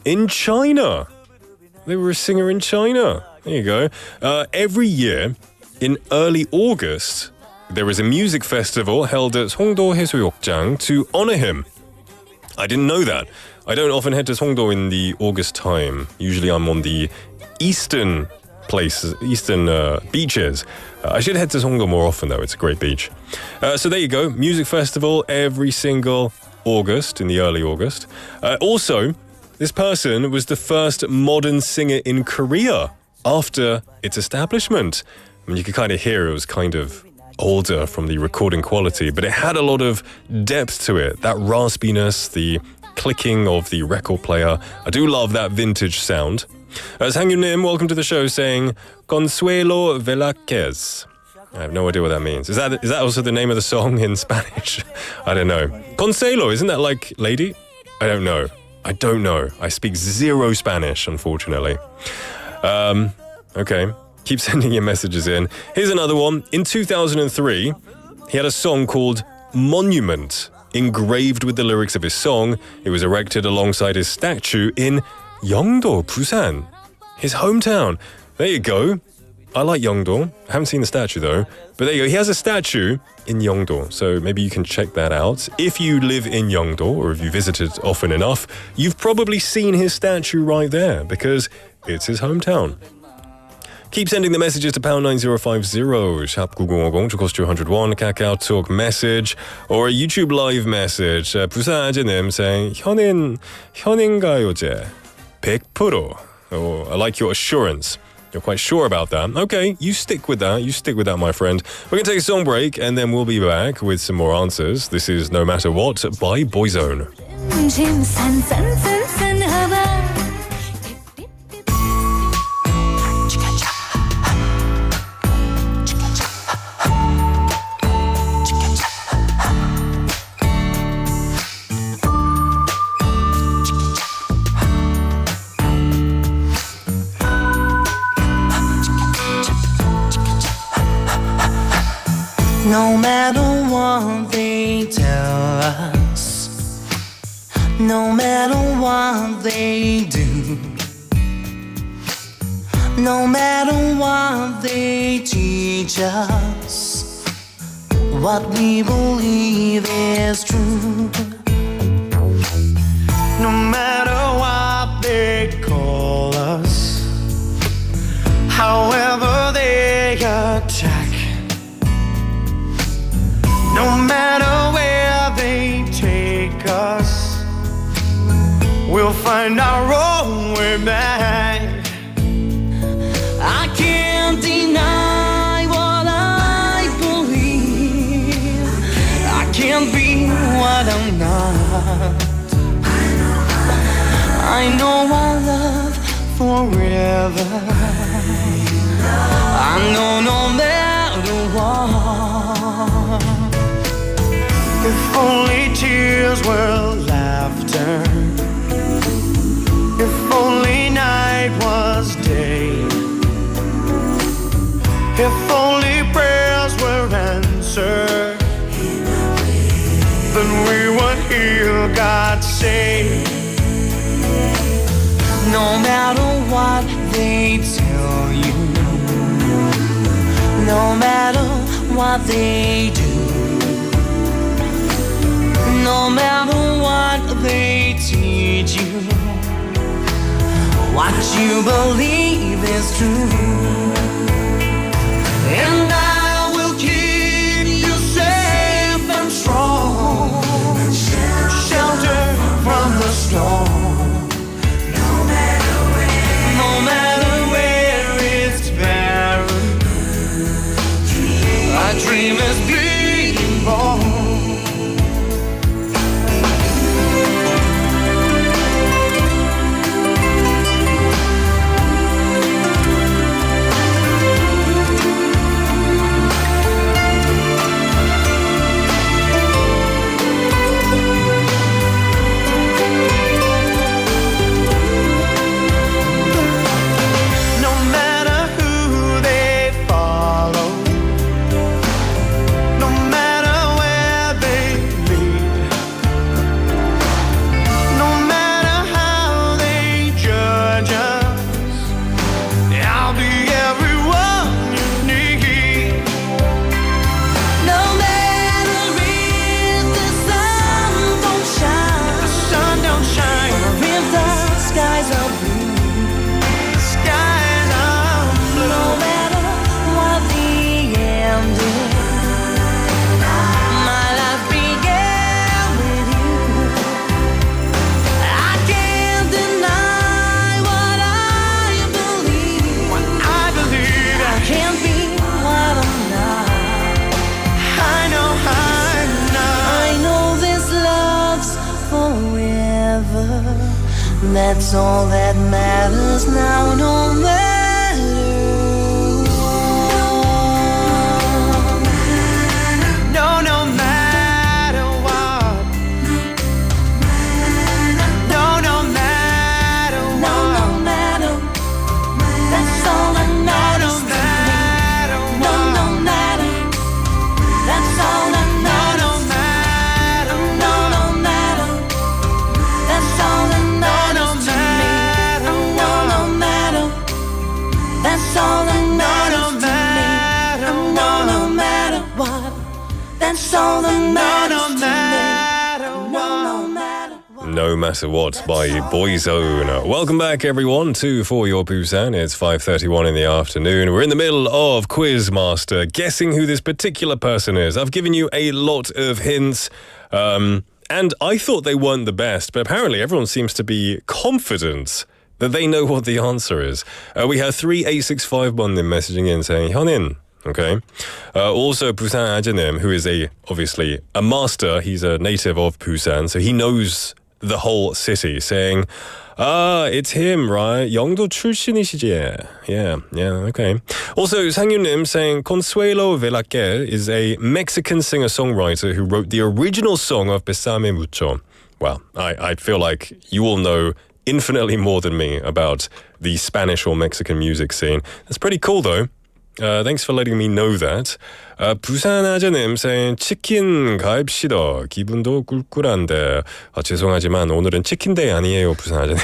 in China. They were a singer in China. There you go. Every year, in early August, there is a music festival held at Songdo 해수욕장 to honor him. I didn't know that. I don't often head to Songdo in the August time. Usually I'm on the eastern beaches. I should head to Songdo more often though. It's a great beach. So there you go. Music festival every single August, in the early August. Also, this person was the first modern singer in Korea after its establishment. I mean, you could kind of hear it was kind of older from the recording quality, but it had a lot of depth to it. That raspiness, the clicking of the record player. I do love that vintage sound. Sang-Yun-Nim, welcome to the show, saying Consuelo Velázquez. I have no idea what that means. Is that also the name of the song in Spanish? I don't know. Consuelo, isn't that like lady? I don't know. I speak zero Spanish, unfortunately. Okay. Keep sending your messages in. Here's another one. In 2003, he had a song called Monument, engraved with the lyrics of his song. It was erected alongside his statue in Yeongdo, Busan, his hometown. There you go. I like Yeongdo. I haven't seen the statue though. But there you go. He has a statue in Yeongdo. So maybe you can check that out. If you live in Yeongdo or if you visited often enough, you've probably seen his statue right there because it's his hometown. Keep sending the messages to pound 9050, 샵 9050, to cost 201, Kakao Talk message, or a YouTube live message. 부산 아재님 saying, 현인가요제 100%. Oh, I like your assurance. You're quite sure about that. Okay, you stick with that, my friend. We're going to take a song break, and then we'll be back with some more answers. This is No Matter What by Boyzone.
No matter what they tell us, no matter what they do, no matter what they teach us, what we believe is true. No matter what they call us, however they attack, no matter where they take us, we'll find our own way back. I can't deny what I believe. I can't be what I'm not. I know I love forever. I know no matter what. If only tears were laughter, if only night was day, if only prayers were answered, then we would hear God say, no matter what they tell you, no matter what they do, no matter what they teach you, what you believe is true. And I will keep you safe and strong, shelter from the storm. No matter where it's barren, our dream is being born. that's all that matters now, no matter what. No, no matter what. No, no matter what. No, no matter. That's all that matters. No, no matter. That's all that matters. No, no matter. No, no matter. That's all that matters to me. No, no matter. That's all that matters to me. No, no matter what. That's all that matters to me. No matter.
No Matter What by Boyzone. Welcome back, everyone, to For Your Busan. It's 5:31 in the afternoon. We're in the middle of Quizmaster, guessing who this particular person is. I've given you a lot of hints, and I thought they weren't the best, but apparently everyone seems to be confident that they know what the answer is. We have 3865번님 messaging in saying, 현인. Okay. Also, Busan Ajanim, who is obviously a master. He's a native of Busan, so he knows the whole city, saying, it's him, right? 영도 출신이시지? Yeah, okay. Also, 상윤님 saying, Consuelo Velázquez is a Mexican singer-songwriter who wrote the original song of Besame Mucho. Well, I feel like you all know infinitely more than me about the Spanish or Mexican music scene. That's pretty cool, though. Thanks for letting me know that. 부산 아재님 saying 치킨 가입시다. 기분도 꿀꿀한데. 죄송하지만 오늘은 치킨데이 아니에요, 부산 아재님.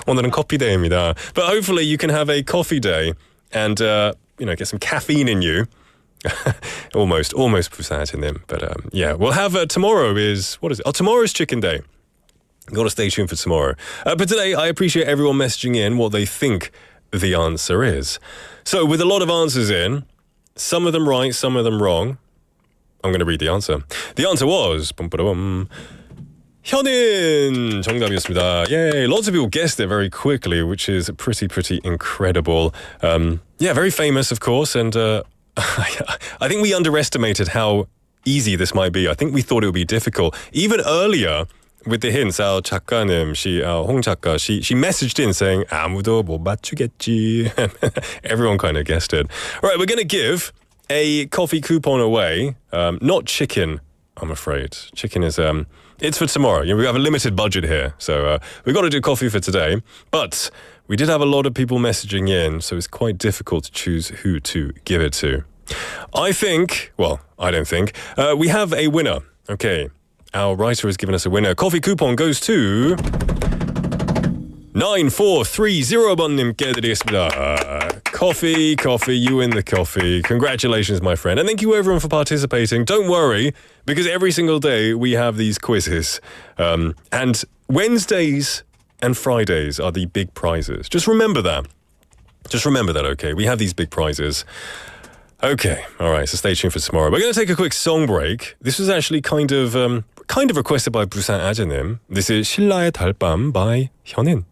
오늘은 커피데이입니다. But hopefully you can have a coffee day and get some caffeine in you. almost 부산 아재님. But yeah, we'll have tomorrow is what is it? Oh, tomorrow's chicken day. Got to stay tuned for tomorrow. But today I appreciate everyone messaging in what they think the answer is. So with a lot of answers in, some of them right, some of them wrong, I'm going to read the answer. The answer was 현인 정답이었습니다. Yay! Lots of people guessed it very quickly, which is pretty incredible. Yeah, very famous, of course, and I think we underestimated how easy this might be. I think we thought it would be difficult. Even earlier, with the hints, our 작가님, 홍 작가, she messaged in saying 아무도 못 맞추겠지. Everyone kind of guessed it. All right, we're going to give a coffee coupon away. Not chicken, I'm afraid. Chicken is it's for tomorrow. We have a limited budget here, so we've got to do coffee for today. But we did have a lot of people messaging in, so it's quite difficult to choose who to give it to. I don't think. We have a winner. Okay. Our writer has given us a winner. Coffee coupon goes to 9430번님께 드리겠습니다. Coffee, you win the coffee. Congratulations, my friend. And thank you everyone for participating. Don't worry, because every single day we have these quizzes. And Wednesdays and Fridays are the big prizes. Just remember that, okay? We have these big prizes. Okay, all right, so stay tuned for tomorrow. We're going to take a quick song break. This was actually kind of requested by Busan 아재님. This is 신라의 달밤 by 현인.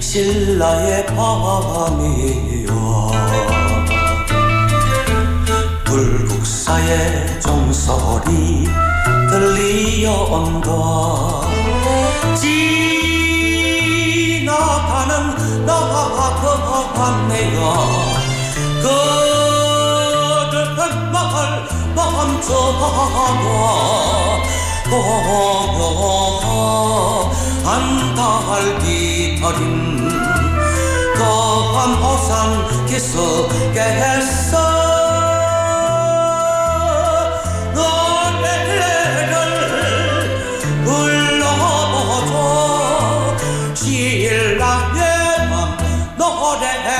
신라의 밤이여 불국사의 종소리 들리어온다 지나가는 나가 같네요 그들은 날 멈춰봐 고요한 달 뒤터린 거한 호산 기슭에서 노래를 불러보죠 신라의 맘 노래를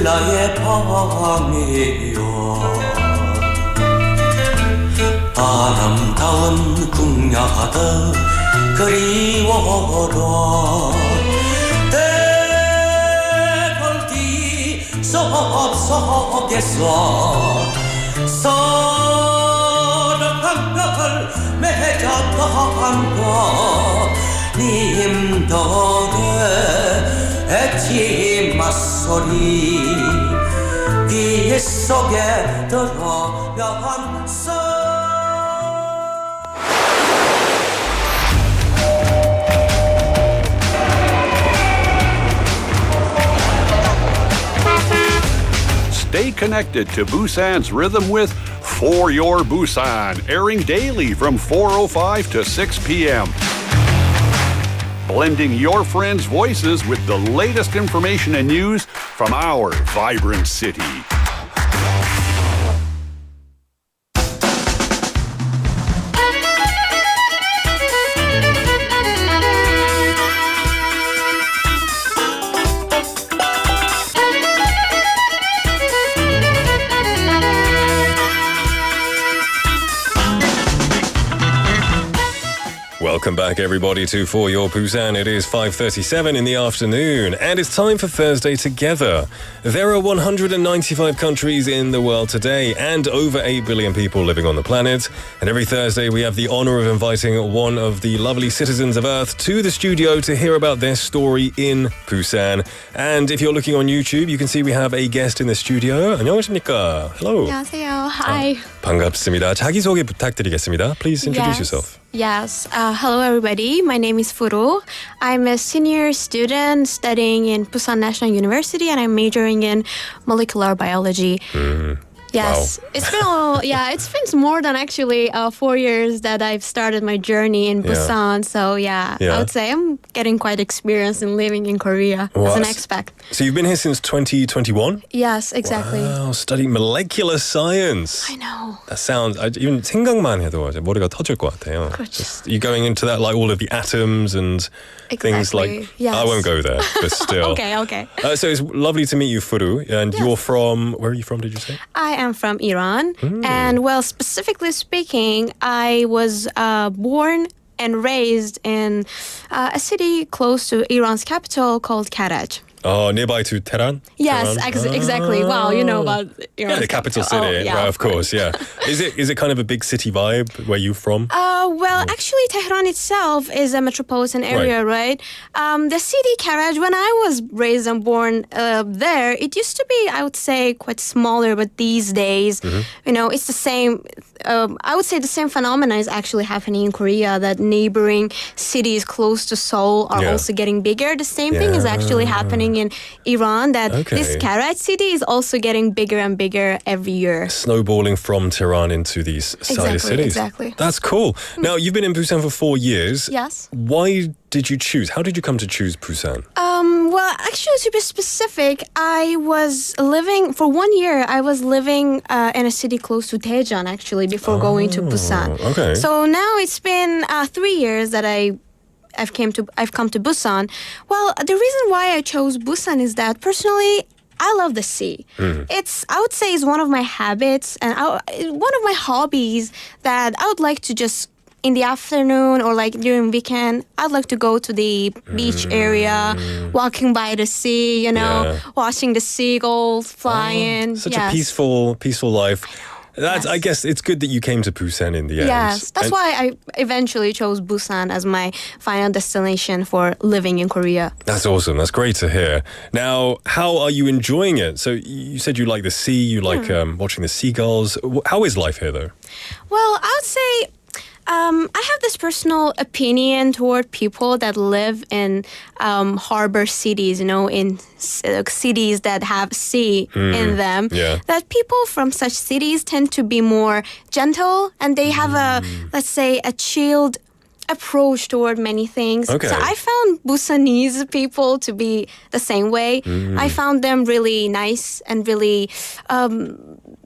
나의 밤이여 아름다운 궁야가 그리워라 대벌기 속에서 사랑을 맺었던 것 님들의 액지 맞소리 귀 속에 들어가면서
Stay connected to Busan's rhythm with For Your Busan, airing daily from 4:05 to 6 p.m. Blending your friends' voices with the latest information and news from our vibrant city.
Welcome back, everybody, to For Your Busan. It is 5:37 in the afternoon, and it's time for Thursday Together. There are 195 countries in the world today, and over 8 billion people living on the planet. And every Thursday, we have the honor of inviting one of the lovely citizens of Earth to the studio to hear about their story in Busan. And if you're looking on YouTube, you can see we have a guest in the studio. 안녕하십니까? Hello.
안녕하세요. Hi.
반갑습니다. 자기소개 부탁드리겠습니다. Please introduce yourself.
Yes. Hello, everybody. My name is Forough. I'm a senior student studying in Busan National University, and I'm majoring in molecular biology. Yes,
Wow.
it's been more than actually 4 years that I've started my journey in Busan. So I would say I'm getting quite experienced in living in Korea as an expat.
So you've been here since 2021?
Yes, exactly.
Wow, studying molecular science.
I know.
That sounds, even 생각만 해도 이제 머리가 터질 것 같아요. Just, you're going into that, like all of the atoms and things like,
Yes.
I won't go there, but still.
Okay.
So it's lovely to meet you, Forough, and you're from, where are you from, did you say?
I am from Iran, and specifically speaking, I was born and raised in a city close to Iran's capital called Karaj.
Oh, nearby to Tehran?
Yes,
Tehran?
Exactly. Wow, you know about Iran.
Yeah, the capital city, right, of course, yeah. Is it kind of a big city vibe where you're from?
Actually, Tehran itself is a metropolitan area, right? The city Karaj, when I was raised and born there, it used to be, I would say, quite smaller, but these days, it's the same. I would say the same phenomena is actually happening in Korea, that neighboring cities close to Seoul are also getting bigger. The same thing is actually happening in Iran, that this Karaj city is also getting bigger and bigger every year.
Snowballing from Tehran into these side cities.
Exactly.
That's cool. Now, you've been in Busan for 4 years.
Yes.
Why did you choose? How did you come to choose Busan?
Actually, to be specific, I was living, for 1 year, I was living in a city close to Daejeon, actually, before going to Busan.
Okay.
So now it's been 3 years that I've come to Busan. Well, the reason why I chose Busan is that personally, I love the sea. I would say it's one of my habits and one of my hobbies that I would like to just in the afternoon or like during weekend, I'd like to go to the beach area, walking by the sea, watching the seagulls flying.
Such a peaceful life. I guess it's good that you came to Busan in the end.
Yes, that's why I eventually chose Busan as my final destination for living in Korea.
That's awesome. That's great to hear. Now, how are you enjoying it? So you said you like the sea, you like watching the seagulls. How is life here, though?
Well, I would say I have this personal opinion toward people that live in harbor cities, in cities that have sea in them.
Yeah.
That people from such cities tend to be more gentle and they have let's say, a chilled approach toward many things.
Okay.
So I found Busanese people to be the same way. I found them really nice and really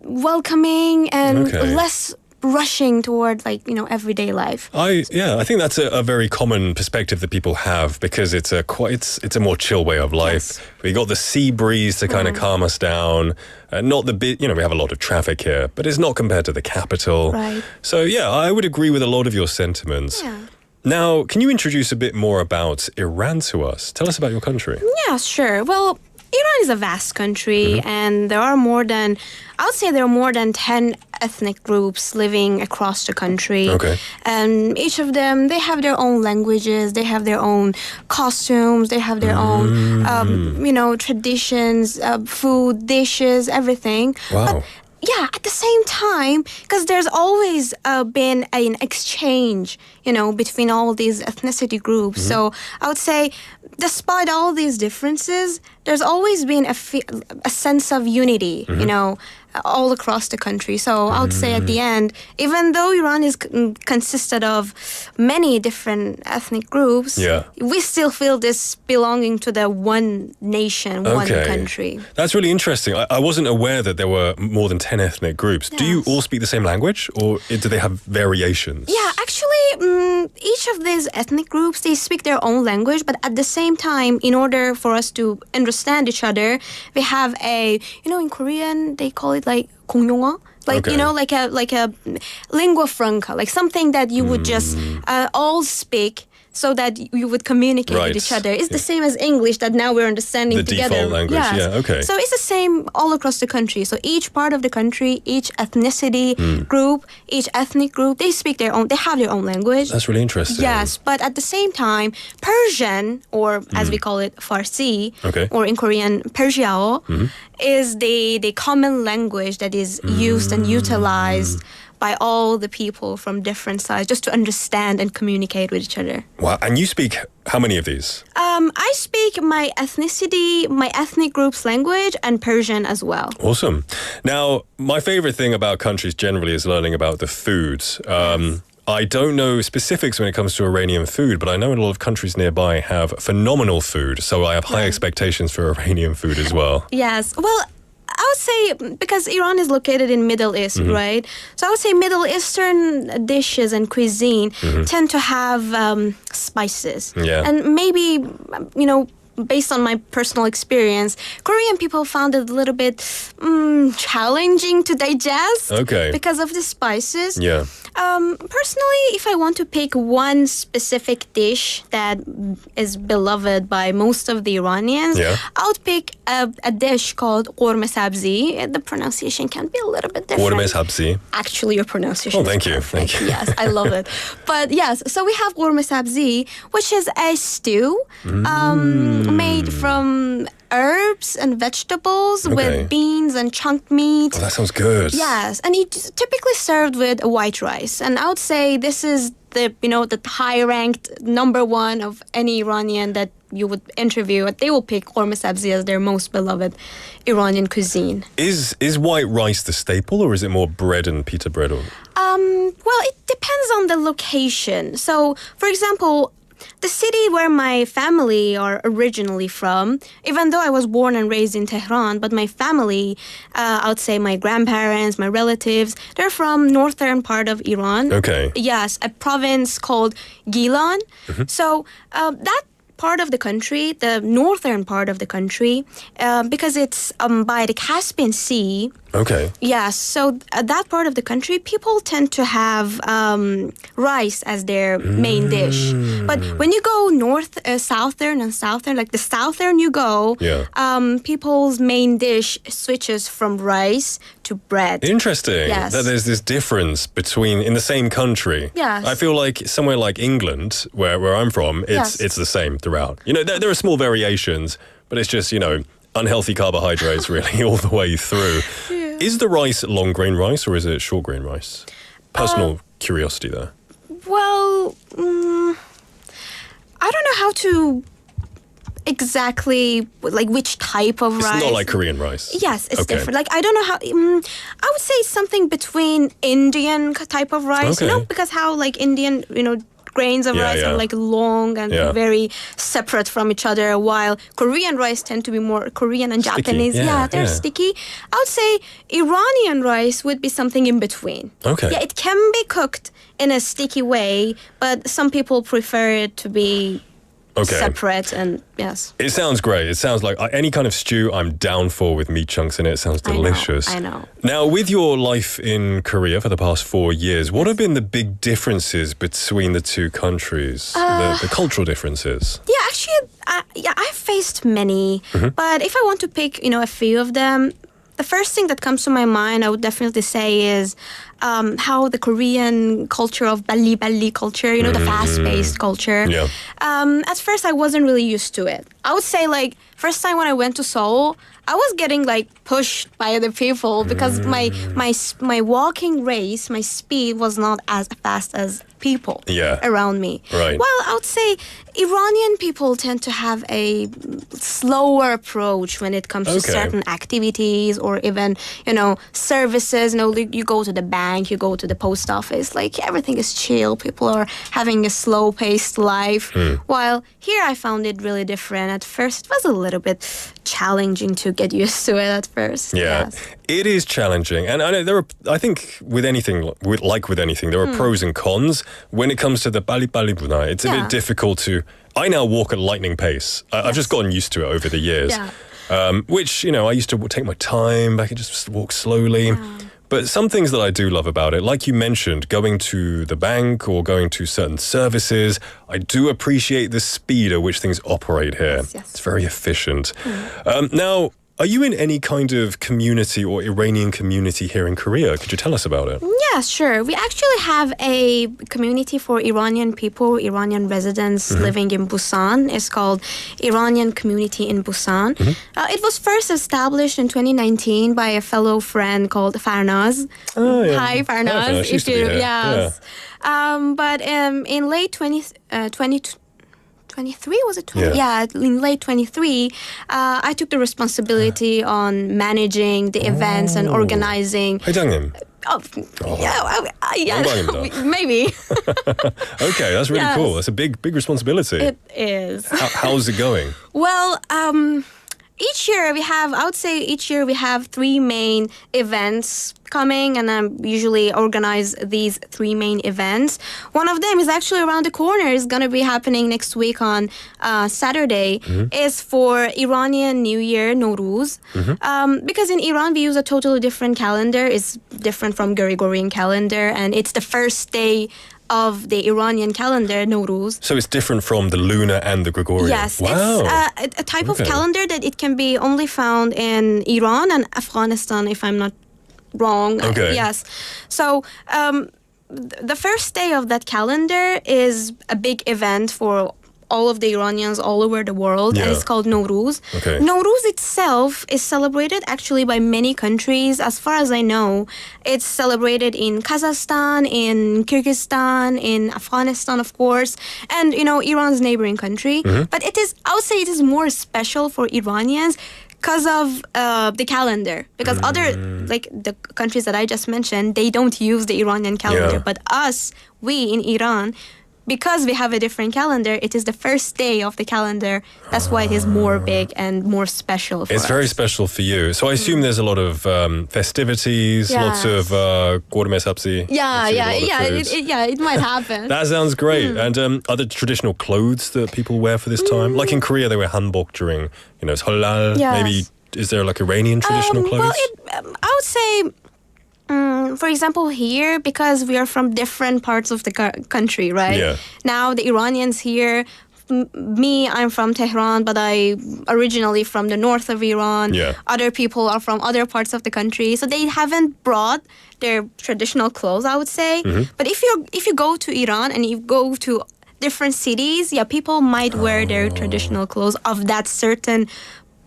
welcoming and less rushing toward like everyday life.
I think that's a very common perspective that people have because it's a more chill way of life.
Yes.
We got the sea breeze to kind of calm us down. Not the bit, we have a lot of traffic here, but it's not compared to the capital.
Right.
So yeah, I would agree with a lot of your sentiments.
Yeah.
Now, can you introduce a bit more about Iran to us? Tell us about your country.
Yeah, sure. Well, Iran is a vast country, and there are more than 10 ethnic groups living across the country.
Okay.
And each of them, they have their own languages, they have their own costumes, they have their own, traditions, food, dishes, everything.
Wow.
But yeah, at the same time, because there's always been an exchange, between all these ethnicity groups. So I would say, despite all these differences, there's always been a sense of unity, all across the country. So I would say at the end, even though Iran is consisted of many different ethnic groups, we still feel this belonging to the one nation, one country.
That's really interesting. I wasn't aware that there were more than 10 ethnic groups.
Yes.
Do you all speak the same language or do they have variations?
Yeah, actually, each of these ethnic groups, they speak their own language, but at the same time, in order for us to understand each other, we have in Korean, they call it like 공용어. Like, like a lingua franca, like something that you would just all speak so that you would communicate with each other. It's the same as English that now we're understanding
the
together.
Default language,
yes.
okay.
So it's the same all across the country. So each part of the country, each ethnicity group, each ethnic group, they have their own language.
That's really interesting.
Yes, but at the same time, Persian, or as we call it, Farsi, or in Korean, Persiao, is the common language that is used and utilized by all the people from different sides just to understand and communicate with each other.
Wow, and you speak how many of these?
I speak my ethnic group's language and Persian as well.
Awesome. Now, my favorite thing about countries generally is learning about the food. I don't know specifics when it comes to Iranian food, but I know a lot of countries nearby have phenomenal food, so I have high expectations for Iranian food as well.
Yes. Well, I would say, because Iran is located in Middle East, right? So I would say Middle Eastern dishes and cuisine tend to have spices.
Yeah.
And maybe, based on my personal experience, Korean people found it a little bit challenging to digest because of the spices.
Yeah.
Personally, if I want to pick one specific dish that is beloved by most of the Iranians, I would pick a dish called qorme sabzi. The pronunciation can be a little bit different.
Qorme sabzi.
Actually, your pronunciation
thank you.
Thank you. Yes, I love it. But yes, so we have qorme sabzi, which is a stew made from herbs and vegetables with beans and chunk meat.
Oh, that sounds good.
Yes, and it's typically served with white rice. And I would say this is the high-ranked number one of any Iranian that you would interview. They will pick qorme sabzi as their most beloved Iranian cuisine.
Is white rice the staple, or is it more bread and pita bread? Or?
Well, it depends on the location. So, for example, the city where my family are originally from, even though I was born and raised in Tehran, but my family, I would say my grandparents, my relatives, they're from northern part of Iran.
Okay.
Yes, a province called Gilan. So that part of the country, the northern part of the country, because it's by the Caspian Sea.
Okay.
Yes, so that part of the country, people tend to have rice as their main dish. But when you go southern, like the southern you go, people's main dish switches from rice to bread.
Interesting.
Yes.
That there's this difference in the same country.
Yes.
I feel like somewhere like England, where I'm from, it's the same throughout. There are small variations, but it's just, unhealthy carbohydrates really all the way through.
Yeah.
Is the rice long grain rice or is it short grain rice? Personal curiosity there.
Well, I don't know how to exactly, like, which type of rice.
It's not like Korean rice.
Yes, it's different. Like, I don't know how, I would say something between Indian type of rice, because how, like, Indian, grains of
Yeah,
rice
yeah.
are like long and
Yeah.
very separate from each other, while Korean rice tend to be more Korean and
Sticky.
Japanese.
Yeah,
They're
yeah.
sticky. I would say Iranian rice would be something in between.
Okay.
Yeah, it can be cooked in a sticky way, but some people prefer it to be
Okay.
separate, and yes.
It sounds great. It sounds like any kind of stew I'm down for with meat chunks in it. It sounds delicious.
I know.
Now, with your life in Korea for the past 4 years, what have been the big differences between the two countries? The cultural differences?
Yeah, actually, I've faced many, but if I want to pick, a few of them, the first thing that comes to my mind, I would definitely say, is how the Korean culture of Bali culture, the fast-paced culture.
Yeah.
At first, I wasn't really used to it. I would say, first time when I went to Seoul, I was getting pushed by other people because my walking race, my speed was not as fast as people around me.
Right.
Well, I would say Iranian people tend to have a slower approach when it comes to certain activities or even, services. You go to the bank, you go to the post office, everything is chill. People are having a slow-paced life. While here I found it really different. At first, it was a little bit challenging to get used to it at first.
Yeah,
Yes.
it is challenging. And I know I think with anything, there are pros and cons. When it comes to the Bali 문화, it's a bit difficult to... I now walk at lightning pace. I've just gotten used to it over the years. Which, I used to take my time back and just walk slowly. But some things that I do love about it, like you mentioned, going to the bank or going to certain services, I do appreciate the speed at which things operate here.
Yes.
It's very efficient. Now, are you in any kind of community or Iranian community here in Korea? Could you tell us about it?
Yeah, sure. We actually have a community for Iranian people, Iranian residents living in Busan. It's called Iranian Community in Busan. It was first established in 2019 by a fellow friend called Farnaz.
Oh, yeah.
Hi, Farnaz.
Hi, Farnaz. Used to be here.
Yes. But in late 23, was it 20? Yeah, in late 23, I took the responsibility on managing the events and organizing.
회장님.
Yeah, maybe.
Okay, that's really cool. That's a big responsibility.
It is.
How's it going?
Well, each year we have 3 main events coming, and I usually organize these 3 main events. One of them is actually around the corner. It's going to be happening next week on Saturday. Is for Iranian New Year, Nowruz. Because in Iran we use a totally different calendar. It's different from Gregorian calendar, and it's the first day of the Iranian calendar, Nowruz.
So it's different from the lunar and the Gregorian?
Yes,
wow.
It's a type of calendar that it can be only found in Iran and Afghanistan, if I'm not wrong.
Okay.
Yes. So the first day of that calendar is a big event for all of the Iranians all over the world, and it's called Nowruz.
Okay.
Nowruz itself is celebrated actually by many countries. As far as I know, it's celebrated in Kazakhstan, in Kyrgyzstan, in Afghanistan, of course, and Iran's neighboring country. But I would say it is more special for Iranians because of the calendar. Because other, the countries that I just mentioned, they don't use the Iranian calendar. But we in Iran, because we have a different calendar, it is the first day of the calendar. That's why it is more big and more special for us.
It's very special for you. So I assume there's a lot of festivities, lots of gourmet sabzi.
It might happen.
That sounds great. And are there traditional clothes that people wear for this time? Like in Korea, they wear hanbok during, Seollal. Maybe, is there Iranian traditional clothes?
Well, I would say... for example, here, because we are from different parts of the country, right?
Yeah.
Now, the Iranians here, I'm from Tehran, but I originally from the north of Iran.
Yeah.
Other people are from other parts of the country, so they haven't brought their traditional clothes, I would say. But if you go to Iran and you go to different cities, people might wear their traditional clothes of that certain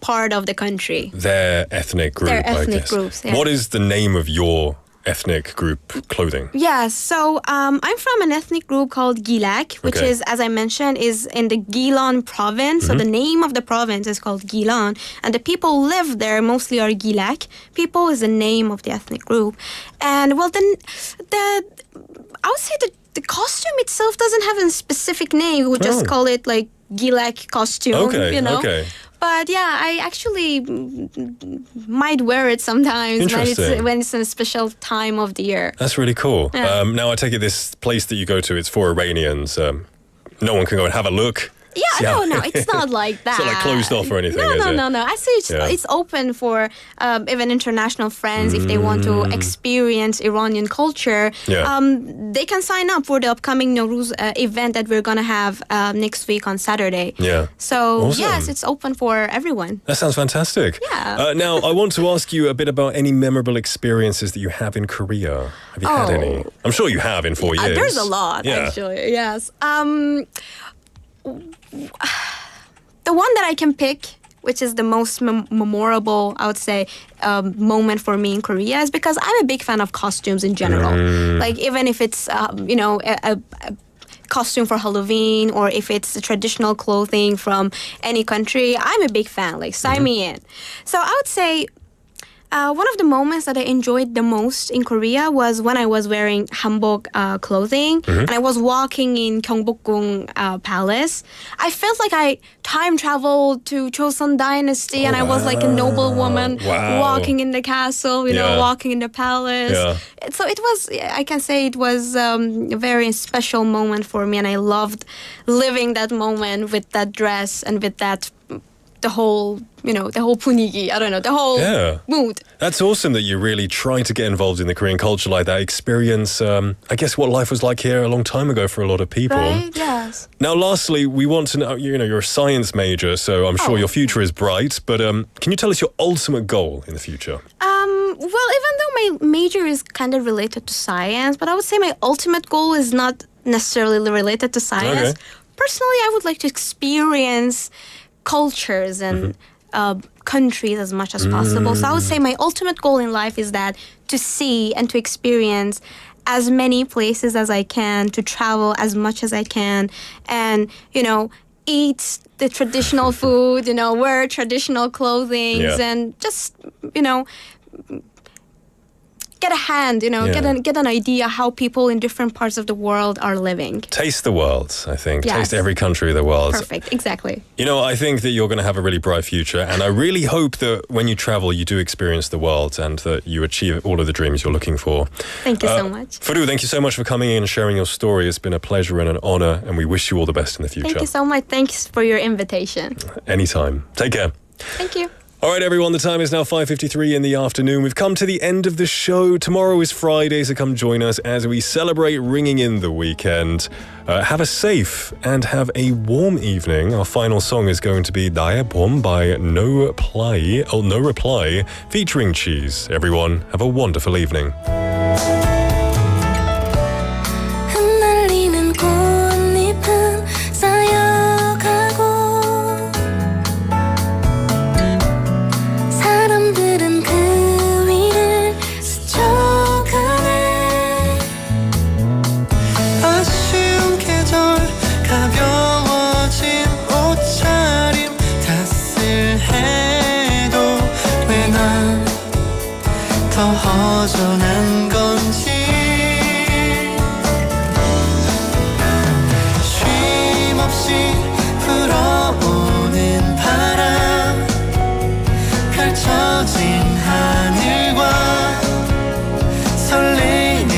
part of the country.
Their ethnic group,
Their ethnic
I guess.
groups, yeah.
What is the name of your ethnic group clothing?
Yes, so I'm from an ethnic group called Gilak, which is, as I mentioned, is in the Gilan province. So the name of the province is called Gilan, and the people live there mostly are Gilak. People is the name of the ethnic group. And well, then I would say the the costume itself doesn't have a specific name. We just call it like Gilek costume.
Okay,
you know?
okay.
But yeah, I actually might wear it sometimes when it's a special time of the year.
That's really cool.
Yeah.
Now, I take it this place that you go to, it's for Iranians. No one can go and have a look.
Yeah, no, it's not like that.
It's not like closed off or anything, is it?
No. I say it's open for even international friends if they want to experience Iranian culture.
Yeah.
They can sign up for the upcoming Nowruz event that we're going to have next week on Saturday.
Yeah.
So,
Awesome.
yes, it's open for everyone.
That sounds fantastic.
Yeah.
Now, I want to ask you a bit about any memorable experiences that you have in Korea. Have you had any? I'm sure you have in 4 years.
There's a lot, actually. Yes. The one that I can pick, which is the most memorable, I would say, moment for me in Korea, is because I'm a big fan of costumes in general. Like, even if it's, a costume for Halloween, or if it's traditional clothing from any country, I'm a big fan. Like, sign me in. So I would say one of the moments that I enjoyed the most in Korea was when I was wearing hanbok clothing and I was walking in Gyeongbokgung Palace. I felt like I time traveled to Joseon Dynasty and I was like a noble woman walking in the castle, you know, walking in the palace.
Yeah.
So it was, I can say it was a very special moment for me, and I loved living that moment with that dress and with that the whole 분위기, I don't know, the whole mood.
That's awesome that you really try to get involved in the Korean culture like that, experience, I guess, what life was like here a long time ago for a lot of people.
Right, yes.
Now, lastly, we want to know, you're a science major, so I'm sure your future is bright, but can you tell us your ultimate goal in the future?
Well, even though my major is kind of related to science, but I would say my ultimate goal is not necessarily related to science.
Okay.
Personally, I would like to experience cultures and countries as much as possible. So I would say my ultimate goal in life is that to see and to experience as many places as I can, to travel as much as I can, and, eat the traditional food, wear traditional clothing, and just, get a hand, get an idea how people in different parts of the world are living.
Taste the world, I think.
Yes.
Taste every country of the world.
Perfect, exactly.
I think that you're going to have a really bright future, and I really hope that when you travel, you do experience the world and that you achieve all of the dreams you're looking for.
Thank you so much.
Forough, thank you so much for coming in and sharing your story. It's been a pleasure and an honor, and we wish you all the best in the future.
Thank you so much. Thanks for your invitation.
Anytime. Take care.
Thank you.
All right, everyone, the time is now 5:53 in the afternoon. We've come to the end of the show. Tomorrow is Friday, so come join us as we celebrate ringing in the weekend. Have a safe and have a warm evening. Our final song is going to be 나의 봄 by No Reply, featuring Cheese. Everyone, have a wonderful evening.
흩날리는 꽃잎은 쌓여가고 사람들은 그 위를 스쳐가네
아쉬운 계절 가벼워진 옷차림 탓을 해도 왜 난 더 허전한 건지 쉼없이 불어오는 바람 펼쳐진 하늘과 설레는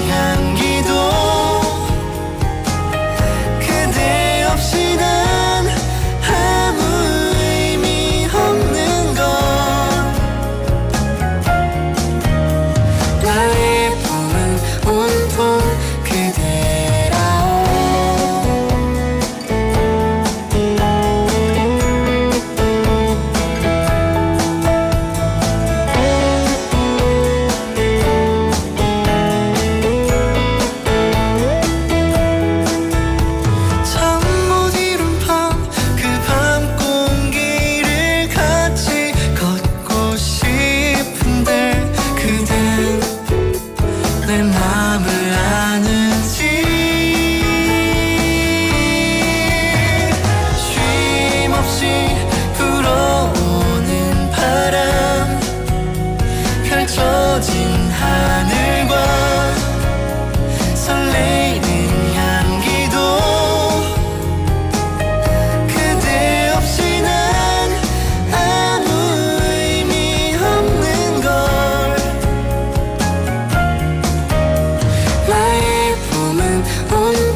향기도 그대 없이 난 아무 의미 없는 것 나의 봄은 온통 잠 못 이룬 밤 그 밤 공기를 같이 걷고 싶은데 그댄 내 맘을 아는지 쉼없이 불어오는 바람 펼쳐진 하늘